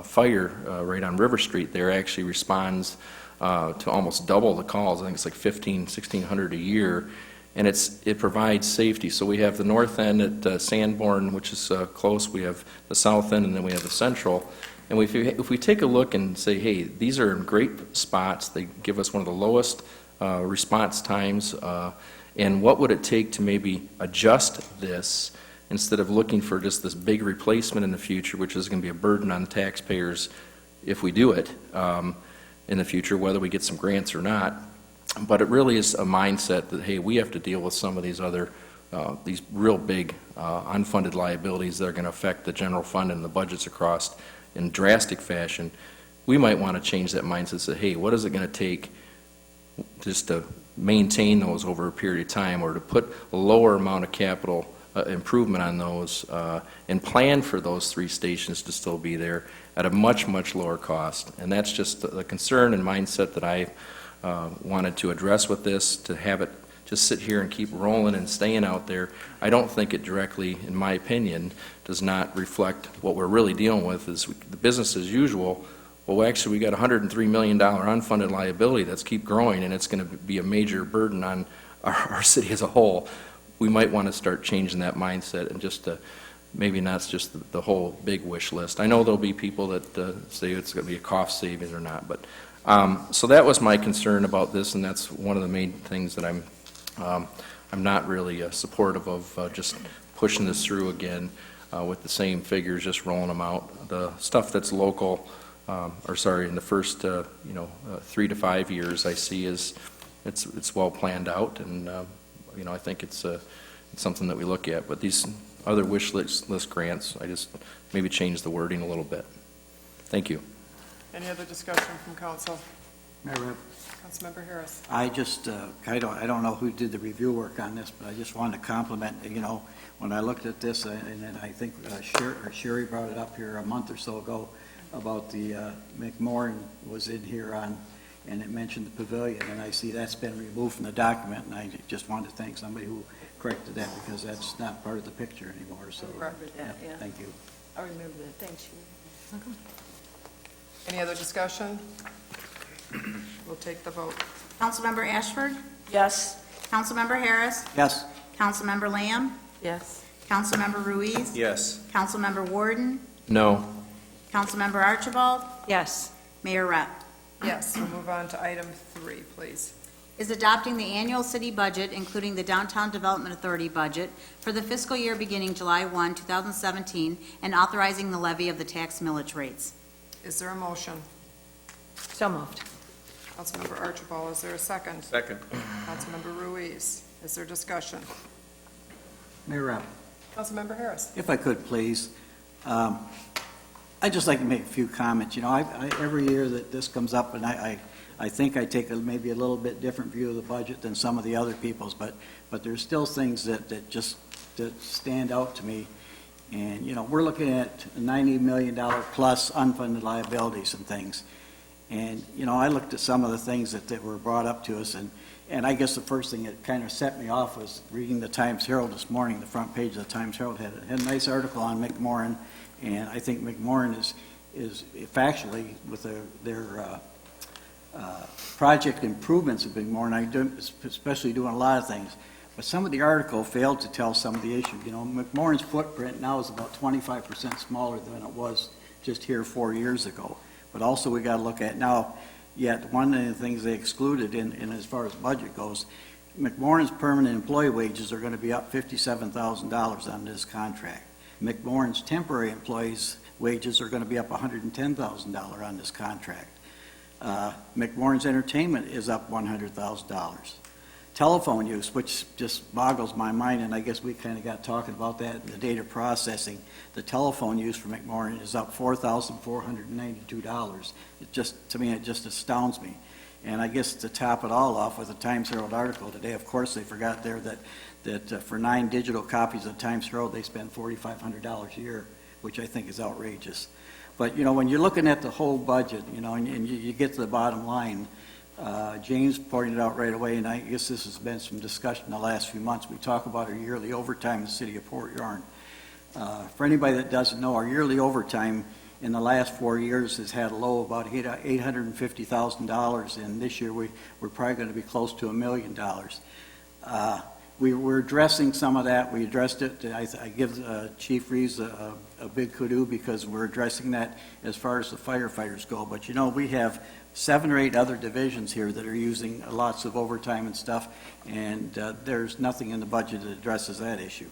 fire right on River Street there actually responds to almost double the calls. I think it's like 1,600 a year, and it provides safety. So we have the north end at Sanborn, which is close. We have the south end, and then we have the central. And if we take a look and say, hey, these are in great spots, they give us one of the lowest response times, and what would it take to maybe adjust this instead of looking for just this big replacement in the future, which is going to be a burden on the taxpayers if we do it in the future, whether we get some grants or not. But it really is a mindset that, hey, we have to deal with some of these other, these real big unfunded liabilities that are going to affect the general fund and the budgets across in drastic fashion. We might want to change that mindset and say, hey, what is it going to take just to maintain those over a period of time, or to put a lower amount of capital improvement on those and plan for those 3 stations to still be there at a much, much lower cost. And that's just the concern and mindset that I wanted to address with this, to have it just sit here and keep rolling and staying out there. I don't think it directly, in my opinion, does not reflect what we're really dealing with is the business as usual. Well, actually, we got a $103 million unfunded liability that's keep growing, and it's going to be a major burden on our city as a whole. We might want to start changing that mindset and just maybe not just the whole big wish list. I know there'll be people that say it's going to be a cost savings or not, but so that was my concern about this, and that's one of the main things that I'm not really supportive of, just pushing this through again with the same figures, just rolling them out. The stuff that's local, in the first 3 to 5 years, I see is it's well planned out, and I think it's something that we look at. But these other wish list grants, I just maybe change the wording a little bit. Thank you. Any other discussion from council? Mayor Rep, Councilmember Harris. I just, I don't know who did the review work on this, but I just wanted to compliment, when I looked at this, and then I think Sherry brought it up here a month or so ago about the McMorran was in here and it mentioned the pavilion, and I see that's been removed from the document, and I just wanted to thank somebody who corrected that, because that's not part of the picture anymore, so. Thank you. I remember that. Thanks, Sherry. Any other discussion? We'll take the vote. Councilmember Ashford? Yes. Councilmember Harris? Yes. Councilmember Lamb? Yes. Councilmember Ruiz? Yes. Councilmember Warden? No. Councilmember Archibald? Yes. Mayor Rep. Yes, we'll move on to item 3, please. Is adopting the annual city budget, including the Downtown Development Authority budget, for the fiscal year beginning July 1, 2017, and authorizing the levy of the tax millage rates. Is there a motion? So moved. Councilmember Archibald, is there a second? Second. Councilmember Ruiz, is there discussion? Mayor Rapp, Councilmember Harris. if I could, please, I'd just like to make a few comments. You know, every year that this comes up, and I think I take maybe a little bit different view of the budget than some of the other people's, but there's still things that just stand out to me. And, you know, we're looking at $90 million plus unfunded liabilities and things. And, you know, I looked at some of the things that were brought up to us, and I guess the first thing that kind of set me off was reading the Times Herald this morning. The front page of the Times Herald had a nice article on McMorran, and I think McMorran is factually, with their project improvements of McMorran, especially doing a lot of things. But some of the article failed to tell some of the issues. You know, McMorran's footprint now is about 25% smaller than it was just here 4 years ago. But also we got to look at now, yet one of the things they excluded in as far as budget goes, McMorran's permanent employee wages are going to be up $57,000 on this contract. McMorran's temporary employees' wages are going to be up $110,000 on this contract. McMorran's entertainment is up $100,000. Telephone use, which just boggles my mind, and I guess we kind of got talking about that in the data processing. The telephone use for McMorran is up $4,492. It just, to me, it just astounds me. And I guess to top it all off with the Times Herald article today, of course, they forgot there that for 9 digital copies of Times Herald, they spend $4,500 a year, which I think is outrageous. But, you know, when you're looking at the whole budget, you know, and you get to the bottom line, James pointed out right away, and I guess this has been some discussion in the last few months, we talk about our yearly overtime in the city of Port Huron. For anybody that doesn't know, our yearly overtime in the last 4 years has had a low of about $850,000, and this year we're probably going to be close to $1 million. We're addressing some of that. We addressed it. I give Chief Reeves a big kudos because we're addressing that as far as the firefighters go. But, you know, we have 7 or 8 other divisions here that are using lots of overtime and stuff, and there's nothing in the budget that addresses that issue.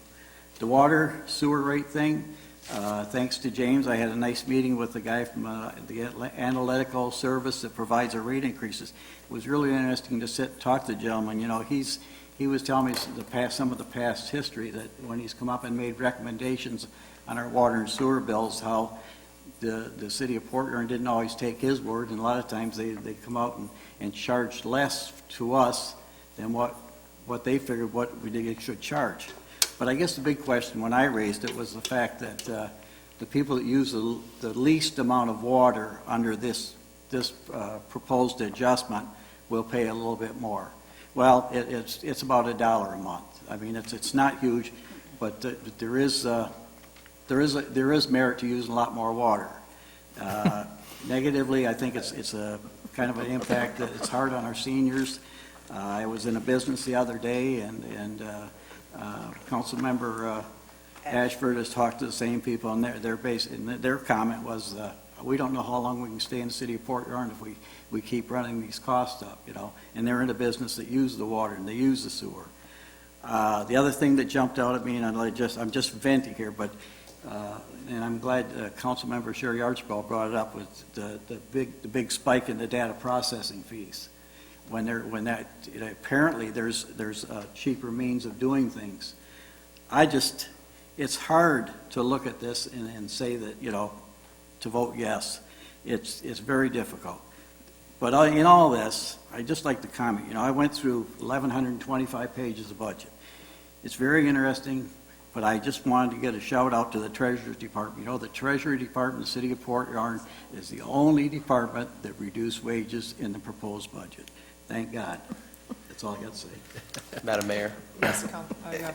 The water sewer rate thing, thanks to James, I had a nice meeting with the guy from the analytical service that provides our rate increases. It was really interesting to sit and talk to the gentleman. You know, he was telling me some of the past history, that when he's come up and made recommendations on our water and sewer bills, how the city of Port Huron didn't always take his word, and a lot of times they come out and charge less to us than what they figured what we should charge. But I guess the big question when I raised it was the fact that the people that use the least amount of water under this proposed adjustment will pay a little bit more. Well, it's about $1 a month. I mean, it's not huge, but there is merit to using a lot more water. Negatively, I think it's a kind of an impact that it's hard on our seniors. I was in a business the other day, and Councilmember Ashford has talked to the same people, and their comment was, we don't know how long we can stay in the city of Port Huron if we keep running these costs up, you know. And they're in a business that use the water and they use the sewer. The other thing that jumped out at me, and I'm just venting here, but and I'm glad Councilmember Sherry Archibald brought it up, was the big spike in the data processing fees. Apparently there's cheaper means of doing things. It's hard to look at this and say that, you know, to vote yes. It's very difficult. But in all this, I'd just like to comment. You know, I went through 1,125 pages of budget. It's very interesting, but I just wanted to get a shout out to the Treasury Department. You know, the Treasury Department of the City of Port Huron is the only department that reduced wages in the proposed budget. Thank God. That's all I got to say. Madam Mayor, Yes,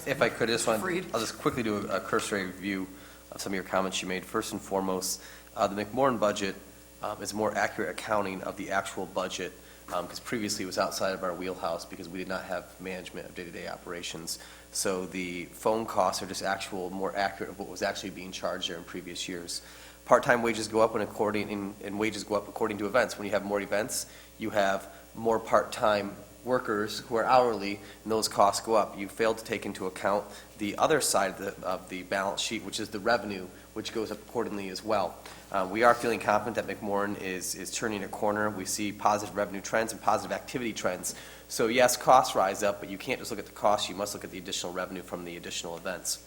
if I could, I'll Freed. just quickly do a cursory review of some of your comments you made. First and foremost, the McMorran budget is more accurate accounting of the actual budget, because previously it was outside of our wheelhouse because we did not have management of day-to-day operations. So the phone costs are just more accurate of what was actually being charged there in previous years. Part-time wages go up and wages go up according to events. When you have more events, you have more part-time workers who are hourly, and those costs go up. You failed to take into account the other side of the balance sheet, which is the revenue, which goes up accordingly as well. We are feeling confident that McMorran is turning a corner. We see positive revenue trends and positive activity trends. So yes, costs rise up, but you can't just look at the costs. You must look at the additional revenue from the additional events.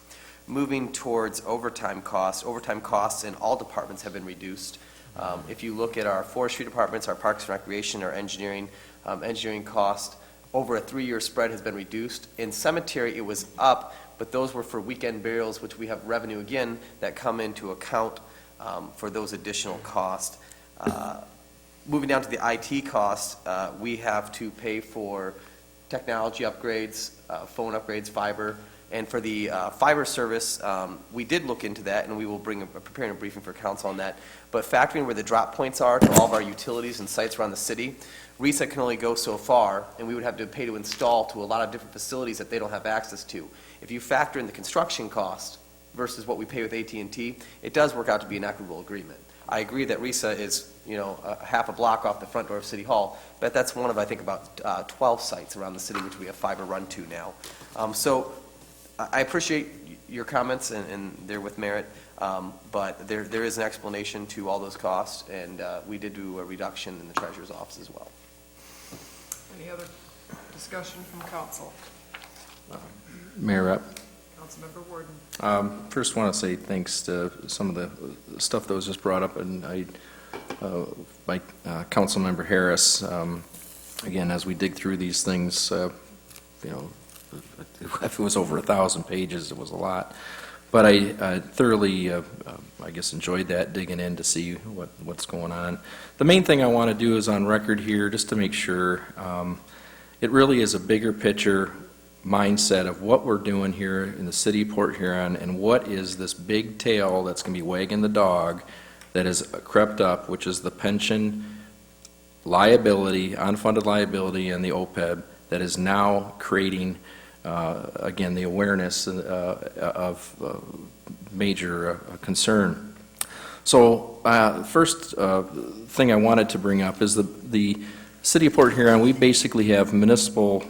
Moving towards overtime costs in all departments have been reduced. If you look at our forestry departments, our parks and recreation, our engineering cost over a 3-year spread has been reduced. In cemetery, it was up, but those were for weekend burials, which we have revenue again that come into account for those additional costs. Moving down to the IT costs, we have to pay for technology upgrades, phone upgrades, fiber. And for the fiber service, we did look into that, and we will preparing a briefing for council on that. But factoring where the drop points are to all of our utilities and sites around the city, RESA can only go so far, and we would have to pay to install to a lot of different facilities that they don't have access to. If you factor in the construction cost versus what we pay with AT&T, it does work out to be an equitable agreement. I agree that RESA is, a half a block off the front door of City Hall, but that's one of, I think, about 12 sites around the city which we have fiber run to now. So I appreciate your comments, and they're with merit, but there is an explanation to all those costs, and we did do a reduction in the treasurer's office as well. Any other discussion from council? Mayor Rep. Councilmember Worden. First, want to say thanks to some of the stuff that was just brought up, and by Councilmember Harris. Again, as we dig through these things, if it was over 1,000 pages, it was a lot. But I thoroughly, I guess, enjoyed that, digging in to see what's going on. The main thing I want to do is on record here, just to make sure, it really is a bigger picture mindset of what we're doing here in the city of Port Huron, and what is this big tail that's going to be wagging the dog that has crept up, which is the pension liability, unfunded liability, and the OPEB that is now creating, again, the awareness of major concern. So first thing I wanted to bring up is the City of Port Huron. We basically have municipal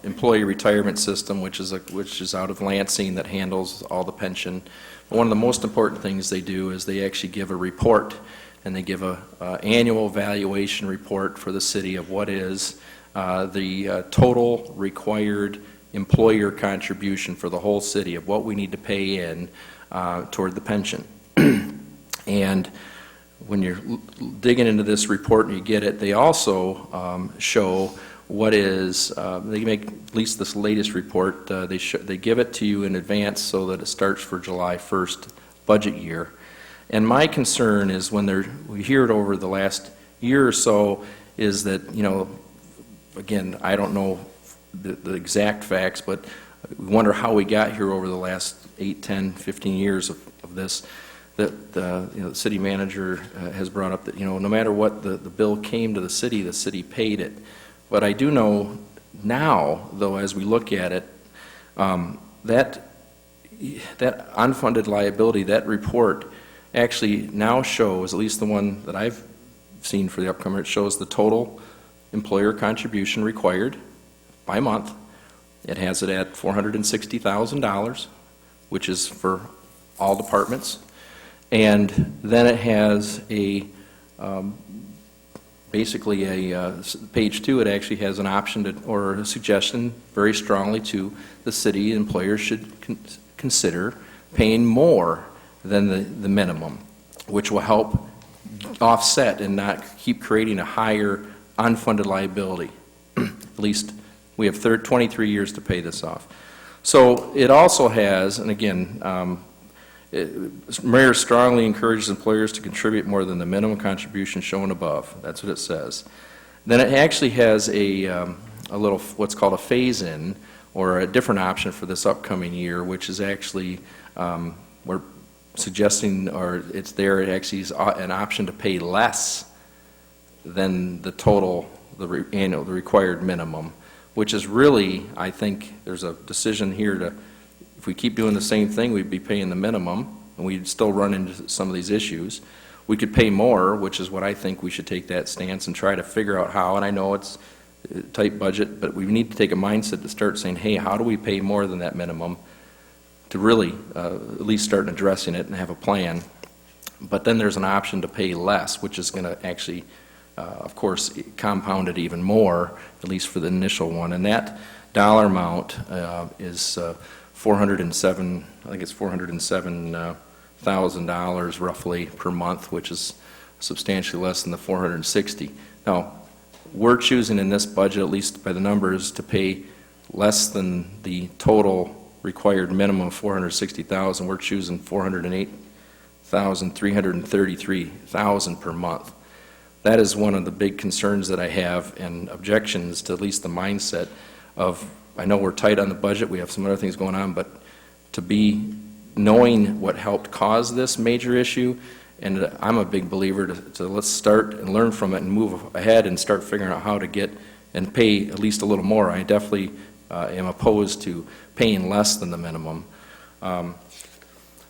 employee retirement system, which is out of Lansing, that handles all the pension. But one of the most important things they do is they actually give a report, and they give a annual valuation report for the city of what is the total required employer contribution for the whole city, of what we need to pay in toward the pension. And when you're digging into this report and you get it, they also show what is, they make at least this latest report, they give it to you in advance so that it starts for July 1st budget year. And my concern is when we hear it over the last year or so, is that, again, I don't know the exact facts, but we wonder how we got here over the last 8, 10, 15 years of this. That the city manager has brought up that no matter what the bill came to the city paid it. But I do know now, though, as we look at it, that unfunded liability, that report actually now shows, at least the one that I've seen for the upcomer, it shows the total employer contribution required by month. It has it at $460,000, which is for all departments. And then it has basically page 2, it actually has an option or a suggestion very strongly to the city employers should consider paying more than the minimum, which will help offset and not keep creating a higher unfunded liability. At least we have 23 years to pay this off. So it also has, and again, Mayor strongly encourages employers to contribute more than the minimum contribution shown above. That's what it says. Then it actually has a little, what's called a phase-in, or a different option for this upcoming year, which is actually where suggesting, or it's there, it actually is an option to pay less than the total, the required minimum, which is really, I think, there's a decision here to, if we keep doing the same thing, we'd be paying the minimum, and we'd still run into some of these issues. We could pay more, which is what I think we should take that stance and try to figure out how, and I know it's a tight budget, but we need to take a mindset to start saying, hey, how do we pay more than that minimum, to really at least start addressing it and have a plan. But then there's an option to pay less, which is going to actually, of course, compound it even more, at least for the initial one. And that dollar amount is 407, I think it's $407,000 roughly per month, which is substantially less than the 460. Now, we're choosing in this budget, at least by the numbers, to pay less than the total required minimum of 460,000. We're choosing 408,333,000 per month. That is one of the big concerns that I have, and objections to at least the mindset of, I know we're tight on the budget, we have some other things going on, but to be knowing what helped cause this major issue, and I'm a big believer to let's start and learn from it and move ahead and start figuring out how to get and pay at least a little more. I definitely am opposed to paying less than the minimum. The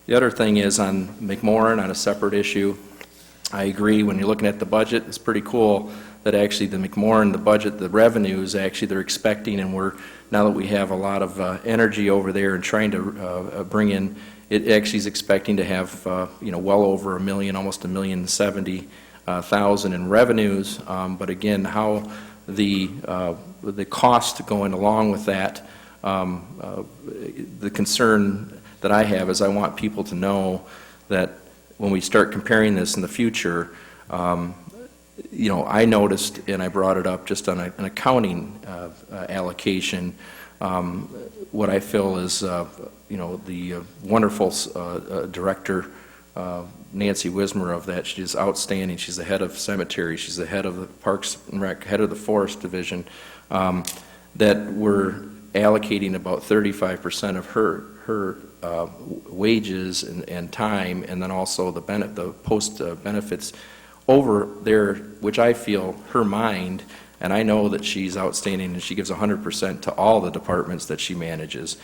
other thing is on McMorran, on a separate issue, I agree, when you're looking at the budget, it's pretty cool that actually the McMorran, the budget, the revenues, actually they're expecting, and now that we have a lot of energy over there and trying to bring in, it actually is expecting to have, well over $1 million, almost $1,070,000 in revenues. But again, how the cost going along with that, the concern that I have is I want people to know that when we start comparing this in the future, I noticed, and I brought it up just on an accounting allocation, what I feel is, the wonderful director, Nancy Wismer of that. She's outstanding. She's the head of cemetery. She's the head of the Parks and Rec, head of the Forest Division, that we're allocating about 35% of her wages and time, and then also the post benefits over there, which I feel her mind, and I know that she's outstanding and she gives 100% to all the departments that she manages.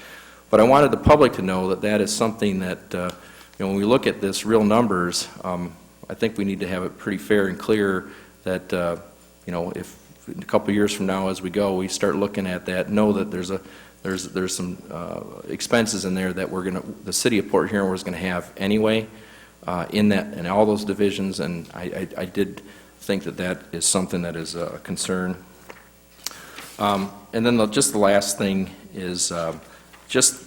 But I wanted the public to know that that is something that, when we look at this real numbers, I think we need to have it pretty fair and clear that, if a couple of years from now as we go, we start looking at that, know that there's some expenses in there that the city of Port Huron was going to have anyway in all those divisions, and I did think that is something that is a concern. And then just the last thing is just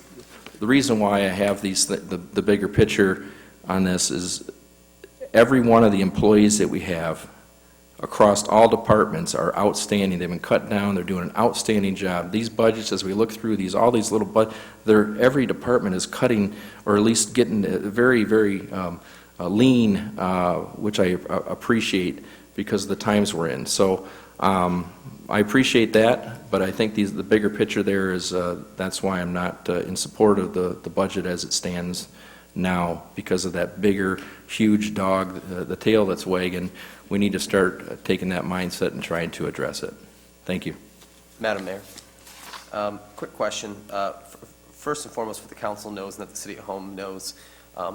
the reason why I have the bigger picture on this is every one of the employees that we have across all departments are outstanding. They've been cut down. They're doing an outstanding job. These budgets, as we look through all these little every department is cutting, or at least getting very, very lean, which I appreciate because of the times we're in. So I appreciate that, but I think the bigger picture there is that's why I'm not in support of the budget as it stands now, because of that bigger, huge dog, the tail that's wagging. We need to start taking that mindset and trying to address it. Thank you. Madam Mayor, quick question. First and foremost, what the council knows and that the city at home knows,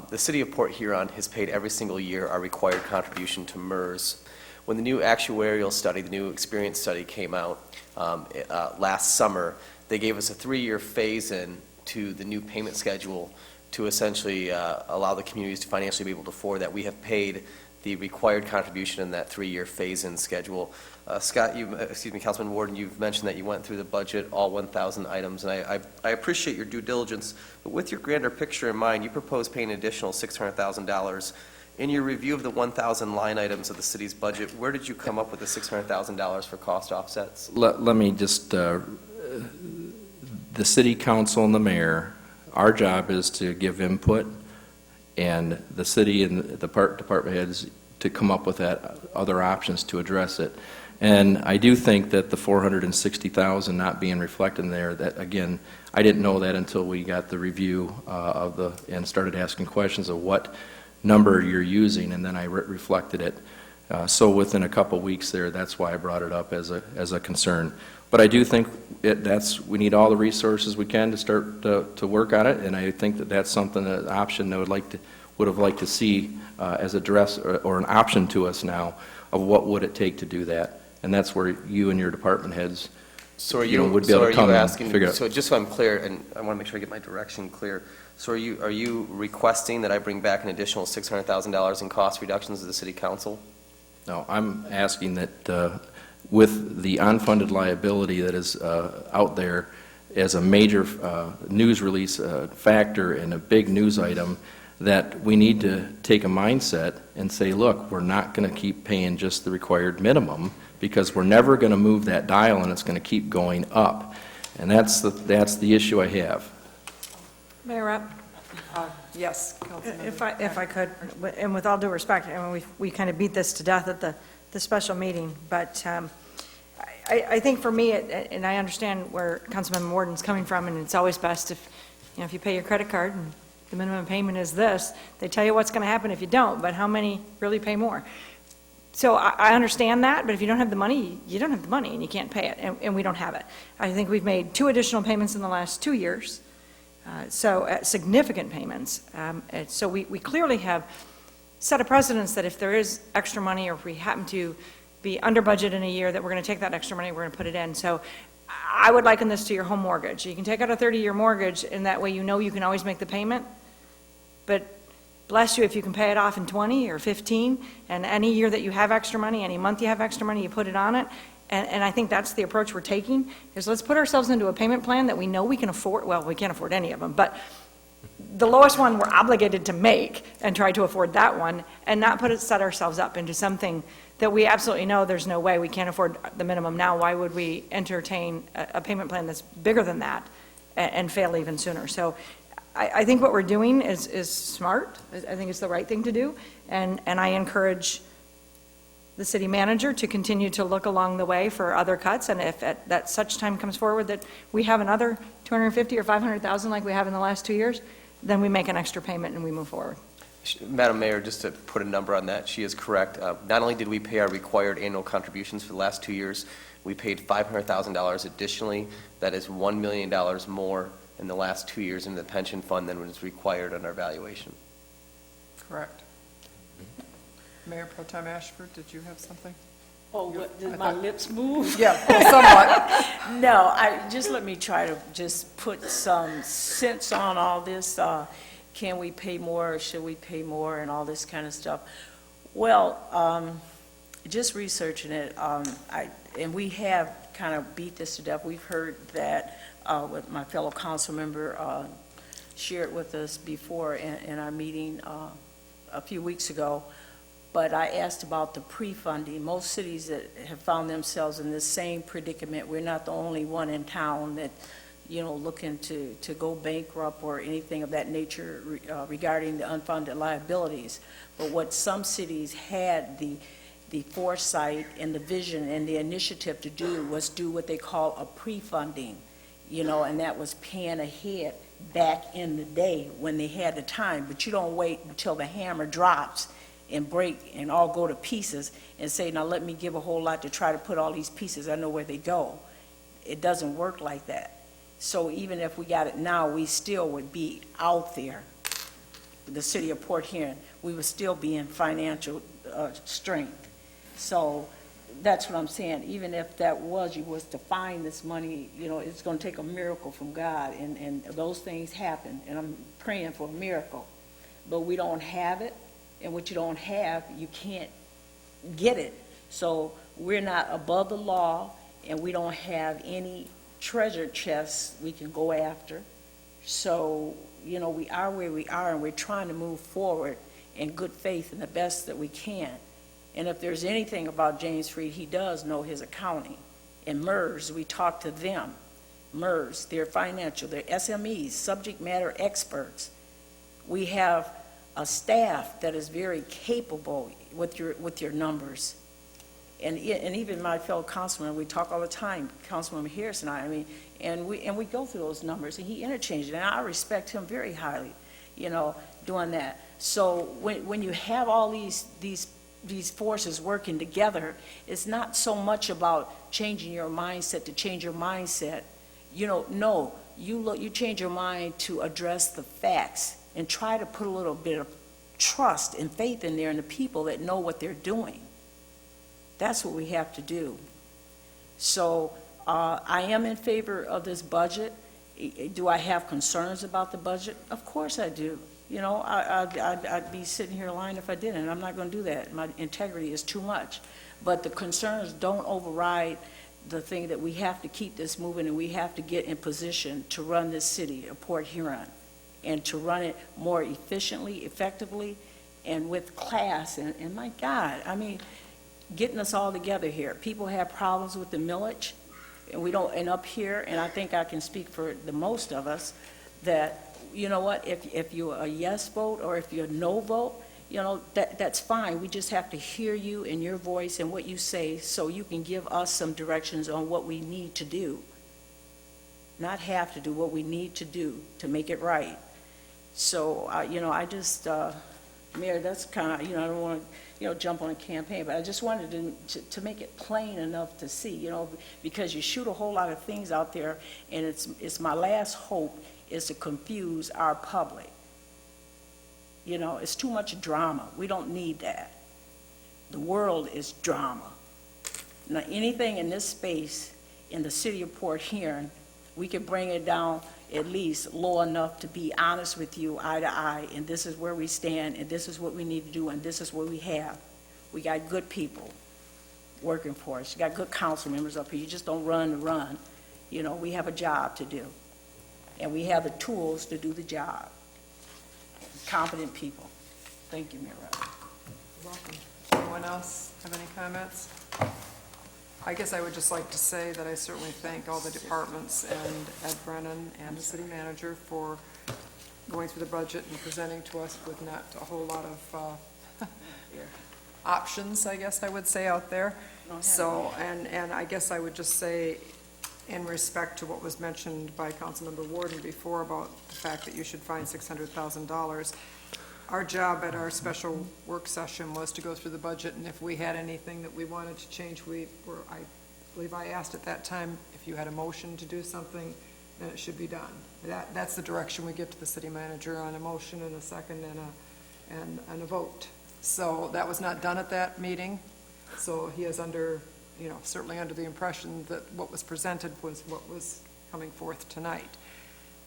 the city of Port Huron has paid every single year our required contribution to MERS. When the new actuarial study, the new experience study came out last summer, they gave us a 3-year phase-in to the new payment schedule to essentially allow the communities to financially be able to afford that. We have paid the required contribution in that 3-year phase-in schedule. Scott, Councilman Warden, you've mentioned that you went through the budget, all 1,000 items, and I appreciate your due diligence, but with your grander picture in mind, you propose paying an additional $600,000. In your review of the 1,000 line items of the city's budget, where did you come up with the $600,000 for cost offsets? Let me just, the city council and the mayor, our job is to give input, and the city and the department heads to come up with other options to address it. And I do think that the 460,000 not being reflected in there, that, again, I didn't know that until we got the review and started asking questions of what number you're using, and then I reflected it. So within a couple weeks there, that's why I brought it up as a concern. But I do think we need all the resources we can to start to work on it, and I think that that's something, an option that would have liked to see as a dress or an option to us now of what would it take to do that. And that's where you and your department heads So are you know, you, would be so able are to come you and asking, figure out. so just so I'm clear, and I want to make sure I get my direction clear, so are you requesting that I bring back an additional $600,000 in cost reductions to the city council? No, I'm asking that with the unfunded liability that is out there as a major news release factor and a big news item, that we need to take a mindset and say, look, we're not going to keep paying just the required minimum, because we're never going to move that dial, and it's going to keep going up. And that's the issue I have. Mayor Rapp? Yes, Councilmember. If I could, and with all due respect, I mean, we kind of beat this to death at the special meeting, but I think for me, and I understand where Councilmember Morton's coming from, and it's always best if you pay your credit card and the minimum payment is this, they tell you what's going to happen if you don't, but how many really pay more? So I understand that, but if you don't have the money, you don't have the money, and you can't pay it, and we don't have it. I think we've made 2 additional payments in the last 2 years, significant payments. So we clearly have set a precedence that if there is extra money, or if we happen to be under budget in a year, that we're going to take that extra money, we're going to put it in. So I would liken this to your home mortgage. You can take out a 30-year mortgage, and that way you know you can always make the payment, but bless you if you can pay it off in 20 or 15, and any year that you have extra money, any month you have extra money, you put it on it. And I think that's the approach we're taking, is let's put ourselves into a payment plan that we know we can afford. Well, we can't afford any of them, but the lowest one we're obligated to make and try to afford that one, and not set ourselves up into something that we absolutely know there's no way we can't afford the minimum now. Why would we entertain a payment plan that's bigger than that and fail even sooner? So I think what we're doing is smart. I think it's the right thing to do, and I encourage the city manager to continue to look along the way for other cuts, and if at that such time comes forward that we have another 250 or 500,000 like we have in the last 2 years, then we make an extra payment and we move forward. Madam Mayor, just to put a number on that, she is correct. Not only did we pay our required annual contributions for the last 2 years, we paid $500,000 additionally. That is $1 million more in the last 2 years in the pension fund than was required on our valuation. Correct. Mayor Pro Tem Ashford, did you have something? Oh, did my lips move? Yeah, well, somewhat. No, just let me try to just put some sense on all this. Can we pay more, or should we pay more, and all this kind of stuff. Well, just researching it, and we have kind of beat this to death. We've heard that what my fellow council member shared with us before in our meeting a few weeks ago. But I asked about the pre-funding. Most cities that have found themselves in this same predicament, we're not the only one in town that, looking to go bankrupt or anything of that nature regarding the unfunded liabilities. But what some cities had the foresight and the vision and the initiative to do was do what they call a pre-funding, and that was paying ahead back in the day when they had the time. But you don't wait until the hammer drops and break and all go to pieces and say, now let me give a whole lot to try to put all these pieces, I know where they go. It doesn't work like that. So even if we got it now, we still would be out there. The city of Port Huron, we would still be in financial strength. So that's what I'm saying. Even if that you was to find this money, it's going to take a miracle from God, and those things happen, and I'm praying for a miracle. But we don't have it. And what you don't have, you can't get it. So we're not above the law, and we don't have any treasure chests we can go after. So, we are where we are, and we're trying to move forward in good faith and the best that we can. And if there's anything about James Freed, he does know his accounting. And MERS, we talk to them. MERS, they're financial, they're SMEs, subject matter experts. We have a staff that is very capable with your numbers, And even my fellow councilman, we talk all the time, Councilmember Harris and I mean, and we go through those numbers, and he interchanged it, and I respect him very highly, doing that. So when you have all these forces working together, it's not so much about changing your mindset to change your mindset. No, you change your mind to address the facts and try to put a little bit of trust and faith in there in the people that know what they're doing. That's what we have to do. So I am in favor of this budget. Do I have concerns about the budget? Of course I do. I'd be sitting here lying if I didn't, and I'm not going to do that. My integrity is too much. But the concerns don't override the thing that we have to keep this moving, and we have to get in position to run this city of Port Huron, and to run it more efficiently, effectively, and with class. And my God, I mean, getting us all together here. People have problems with the millage, and we don't, and up here, and I think I can speak for the most of us, that, you know what, if you're a yes vote or if you're a no vote, that's fine. We just have to hear you and your voice and what you say so you can give us some directions on what we need to do. Not have to do, what we need to do to make it right. So, I just, Mayor, that's kind of, I don't want to, jump on a campaign, but I just wanted to make it plain enough to see, because you shoot a whole lot of things out there, and it's my last hope is to confuse our public. It's too much drama. We don't need that. The world is drama. Now, anything in this space in the city of Port Huron, we can bring it down at least low enough to be honest with you, eye to eye, and this is where we stand, and this is what we need to do, and this is what we have. We got good people working for us. You got good council members up here. You just don't run to run. We have a job to do, and we have the tools to do the job. Competent people. Thank you, Mayor Rudd. Welcome. Anyone else have any comments? I guess I would just like to say that I certainly thank all the departments and Ed Brennan and the city manager for going through the budget and presenting to us with not a whole lot of options, I guess I would say, out there. So, and I guess I would just say, in respect to what was mentioned by Councilmember Warden before about the fact that you should find $600,000, our job at our special work session was to go through the budget, and if we had anything that we wanted to change, I believe I asked at that time, if you had a motion to do something, then it should be done. That's the direction we give to the city manager, on a motion and a second and a vote. So that was not done at that meeting, so he is certainly under the impression that what was presented was what was coming forth tonight.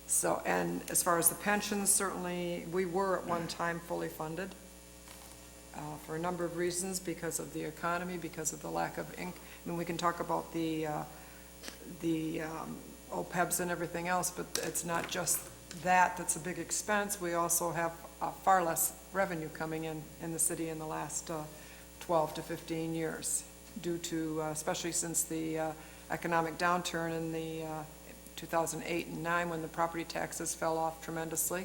So, and as far as the pensions, certainly, we were at one time fully funded for a number of reasons, because of the economy, because of the lack of ink. I mean, we can talk about the OPEBs and everything else, but it's not just that's a big expense. We also have far less revenue coming in the city in the last 12 to 15 years, due to, especially since the economic downturn in the 2008 and 9, when the property taxes fell off tremendously,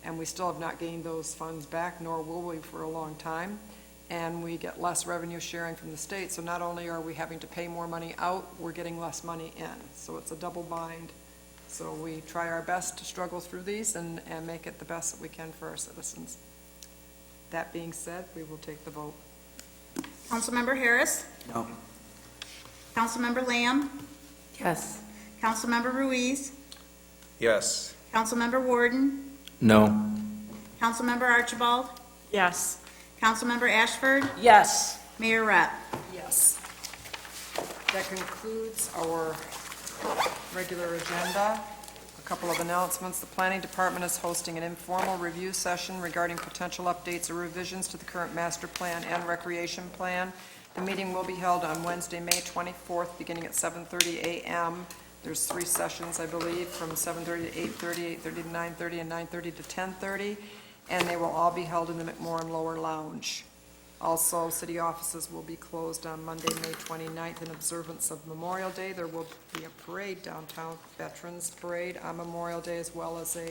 and we still have not gained those funds back, nor will we for a long time, and we get less revenue sharing from the state. So not only are we having to pay more money out, we're getting less money in. So it's a double bind. So we try our best to struggle through these and make it the best that we can for our citizens. That being said, we will take the vote. Councilmember Harris? No. Councilmember Lamb? Yes. Councilmember Ruiz? Yes. Councilmember Warden? No. Councilmember Archibald? Yes. Councilmember Ashford? Yes. Mayor Rep? Yes. That concludes our regular agenda. A couple of announcements. The Planning Department is hosting an informal review session regarding potential updates or revisions to the current master plan and recreation plan. The meeting will be held on Wednesday, May 24th, beginning at 7:30 a.m. There's 3 sessions, I believe, from 7:30 to 8:30, 8:30 to 9:30, and 9:30 to 10:30, and they will all be held in the McMorran Lower Lounge. Also, city offices will be closed on Monday, May 29th in observance of Memorial Day. There will be a parade downtown, Veterans Parade on Memorial Day, as well as a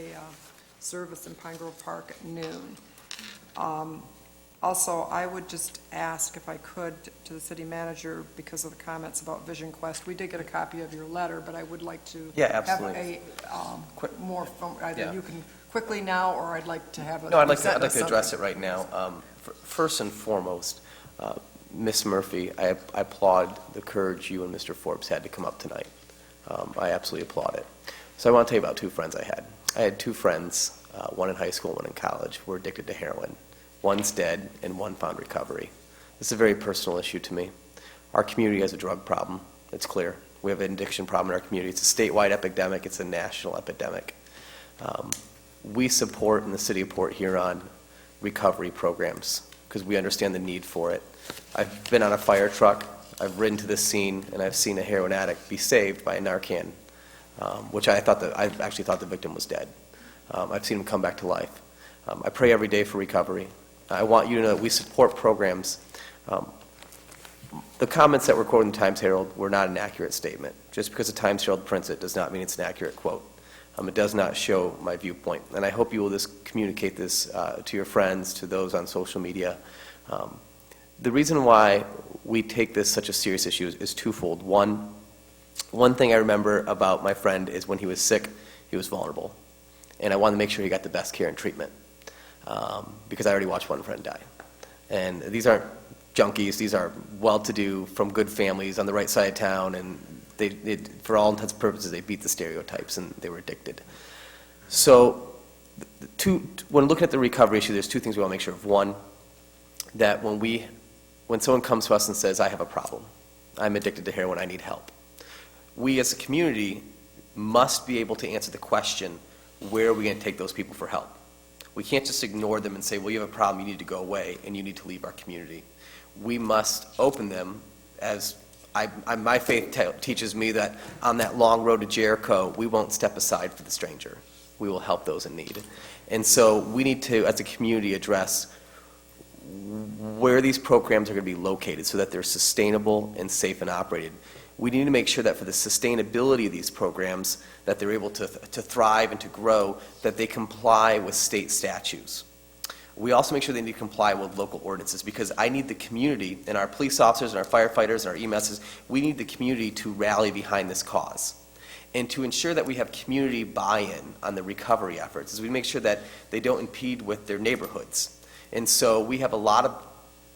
service in Pine Grove Park at noon. Also, I would just ask if I could to the city manager, because of the comments about Vision Quest, we did get a copy of your letter, but I would like to Yeah, have absolutely. a more, either Yeah. you can quickly now, or I'd like to have a. No, I'd like to sentence, address something. it right now. First and foremost, Ms. Murphy, I applaud the courage you and Mr. Forbes had to come up tonight. I absolutely applaud it. So I want to tell you about two friends I had. I had two friends, one in high school, one in college, who were addicted to heroin. One's dead, and one found recovery. This is a very personal issue to me. Our community has a drug problem. It's clear. We have an addiction problem in our community. It's a statewide epidemic. It's a national epidemic. We support in the city of Port Huron recovery programs because we understand the need for it. I've been on a fire truck. I've ridden to this scene, and I've seen a heroin addict be saved by a Narcan, which I actually thought the victim was dead. I've seen him come back to life. I pray every day for recovery. I want you to know that we support programs. The comments that were quoted in the Times-Herald were not an accurate statement. Just because the Times-Herald prints it does not mean it's an accurate quote. It does not show my viewpoint. And I hope you will just communicate this to your friends, to those on social media. The reason why we take this such a serious issue is twofold. One thing I remember about my friend is when he was sick, he was vulnerable. And I wanted to make sure he got the best care and treatment. Because I already watched one friend die. And these aren't junkies, these are well-to-do, from good families on the right side of town, and they, for all intents and purposes, they beat the stereotypes, and they were addicted. So, when looking at the recovery issue, there's two things we want to make sure of. One, that when someone comes to us and says, I have a problem, I'm addicted to heroin, I need help, we as a community must be able to answer the question, where are we going to take those people for help? We can't just ignore them and say, well, you have a problem, you need to go away, and you need to leave our community. We must open them, as my faith teaches me that on that long road to Jericho, we won't step aside for the stranger. We will help those in need. And so we need to, as a community, address where these programs are going to be located so that they're sustainable and safe and operated. We need to make sure that for the sustainability of these programs, that they're able to thrive and to grow, that they comply with state statutes. We also make sure they need to comply with local ordinances, because I need the community, and our police officers and our firefighters and our EMSs, we need the community to rally behind this cause. And to ensure that we have community buy-in on the recovery efforts, is we make sure that they don't impede with their neighborhoods. And so we have a lot of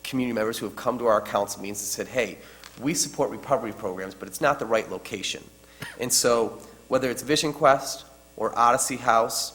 community members who have come to our council meetings and said, hey, we support recovery programs, but it's not the right location. And so whether it's Vision Quest or Odyssey House,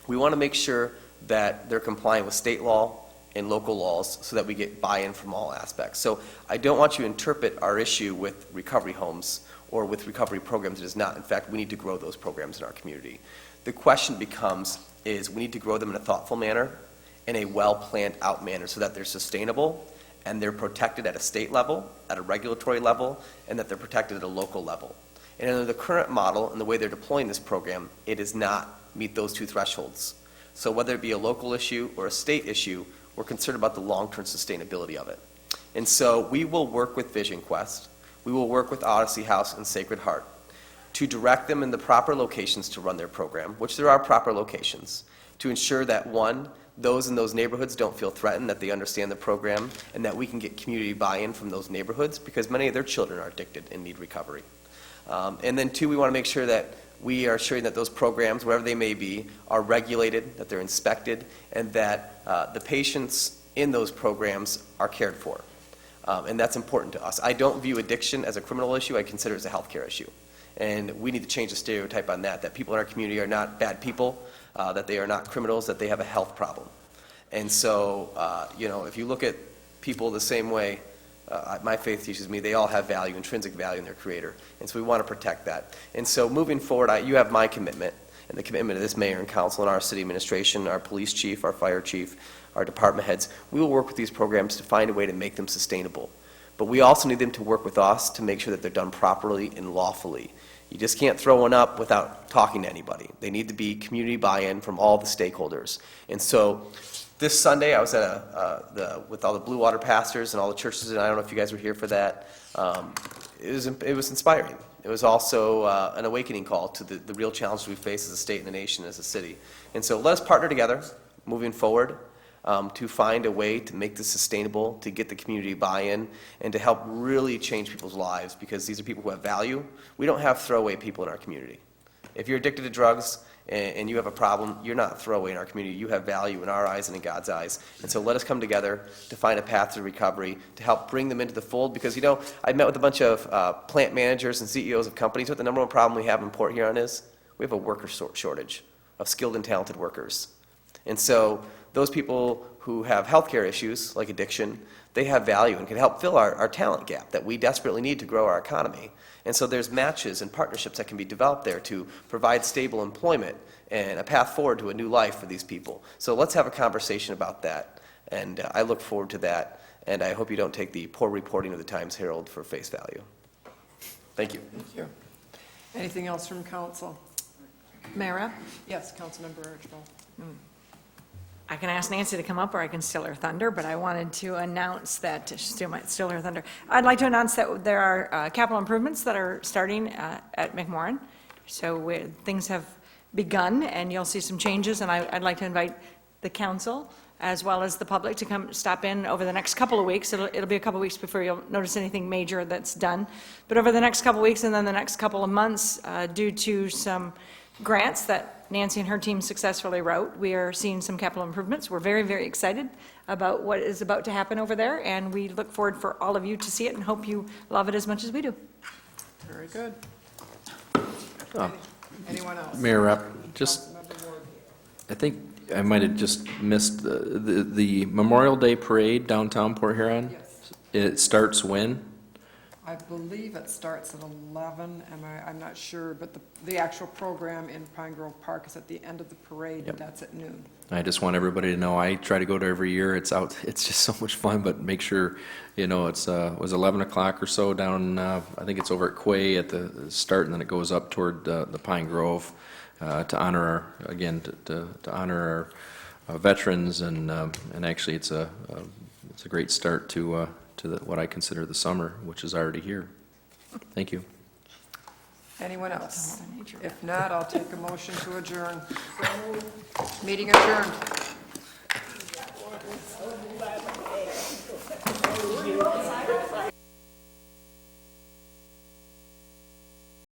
we want to make sure that they're compliant with state law and local laws so that we get buy-in from all aspects. So I don't want you to interpret our issue with recovery homes or with recovery programs. It is not. In fact, we need to grow those programs in our community. The question becomes is we need to grow them in a thoughtful manner, in a well-planned out manner, so that they're sustainable and they're protected at a state level, at a regulatory level, and that they're protected at a local level. And under the current model and the way they're deploying this program, it does not meet those two thresholds. So whether it be a local issue or a state issue, we're concerned about the long-term sustainability of it. And so we will work with Vision Quest, we will work with Odyssey House and Sacred Heart to direct them in the proper locations to run their program, which there are proper locations, to ensure that, one, those in those neighborhoods don't feel threatened, that they understand the program, and that we can get community buy-in from those neighborhoods, because many of their children are addicted and need recovery. And then two, we want to make sure that we are assuring that those programs, wherever they may be, are regulated, that they're inspected, and that the patients in those programs are cared for. And that's important to us. I don't view addiction as a criminal issue. I consider it as a healthcare issue. And we need to change the stereotype on that, that people in our community are not bad people, that they are not criminals, that they have a health problem. And so, if you look at people the same way, my faith teaches me they all have value, intrinsic value in their Creator. And so we want to protect that. And so moving forward, you have my commitment and the commitment of this mayor and council and our city administration, our police chief, our fire chief, our department heads. We will work with these programs to find a way to make them sustainable. But we also need them to work with us to make sure that they're done properly and lawfully. You just can't throw one up without talking to anybody. They need to be community buy-in from all the stakeholders. And so this Sunday, I was at with all the Blue Water pastors and all the churches, and I don't know if you guys were here for that. It was inspiring. It was also an awakening call to the real challenges we face as a state and a nation, as a city. And so let us partner together moving forward. to find a way to make this sustainable, to get the community buy-in, and to help really change people's lives, because these are people who have value. We don't have throwaway people in our community. If you're addicted to drugs and you have a problem, you're not throwaway in our community. You have value in our eyes and in God's eyes. And so let us come together to find a path to recovery, to help bring them into the fold. Because, you know, I met with a bunch of plant managers and CEOs of companies. What the number one problem we have in Port Huron is? We have a worker shortage of skilled and talented workers. And so those people who have healthcare issues, like addiction, they have value and can help fill our talent gap that we desperately need to grow our economy. And so there's matches and partnerships that can be developed there to provide stable employment and a path forward to a new life for these people. So let's have a conversation about that. And I look forward to that. And I hope you don't take the poor reporting of the Times-Herald for face value. Thank you. Thank you. Anything else from council? Mayor Rapp? Yes, Councilmember Archibald. I can ask Nancy to come up, or I can steal her thunder, but I wanted to announce that, she still might steal her thunder. I'd like to announce that there are capital improvements that are starting at McMorran. So things have begun, and you'll see some changes, and I'd like to invite the council, as well as the public, to come stop in over the next couple of weeks. It'll be a couple of weeks before you'll notice anything major that's done. But over the next couple of weeks and then the next couple of months, due to some grants that Nancy and her team successfully wrote, we are seeing some capital improvements. We're very, very excited about what is about to happen over there, and we look forward for all of you to see it and hope you love it as much as we do. Very good. Anyone else? Mayor Rapp, just, I think I might have just missed the Memorial Day Parade downtown Port Huron. Yes. It starts when? I believe it starts at 11, I'm not sure, but the actual program in Pine Grove Park is at the end of the parade, and that's at noon. I just want everybody to know, I try to go to every year. It's just so much fun, but make sure, you know, it was 11 o'clock or so down, I think it's over at Quay at the start, and then it goes up toward the Pine Grove to honor to honor our veterans, and actually it's a great start to what I consider the summer, which is already here. Thank you. Anyone else? If not, I'll take a motion to adjourn. Meeting adjourned.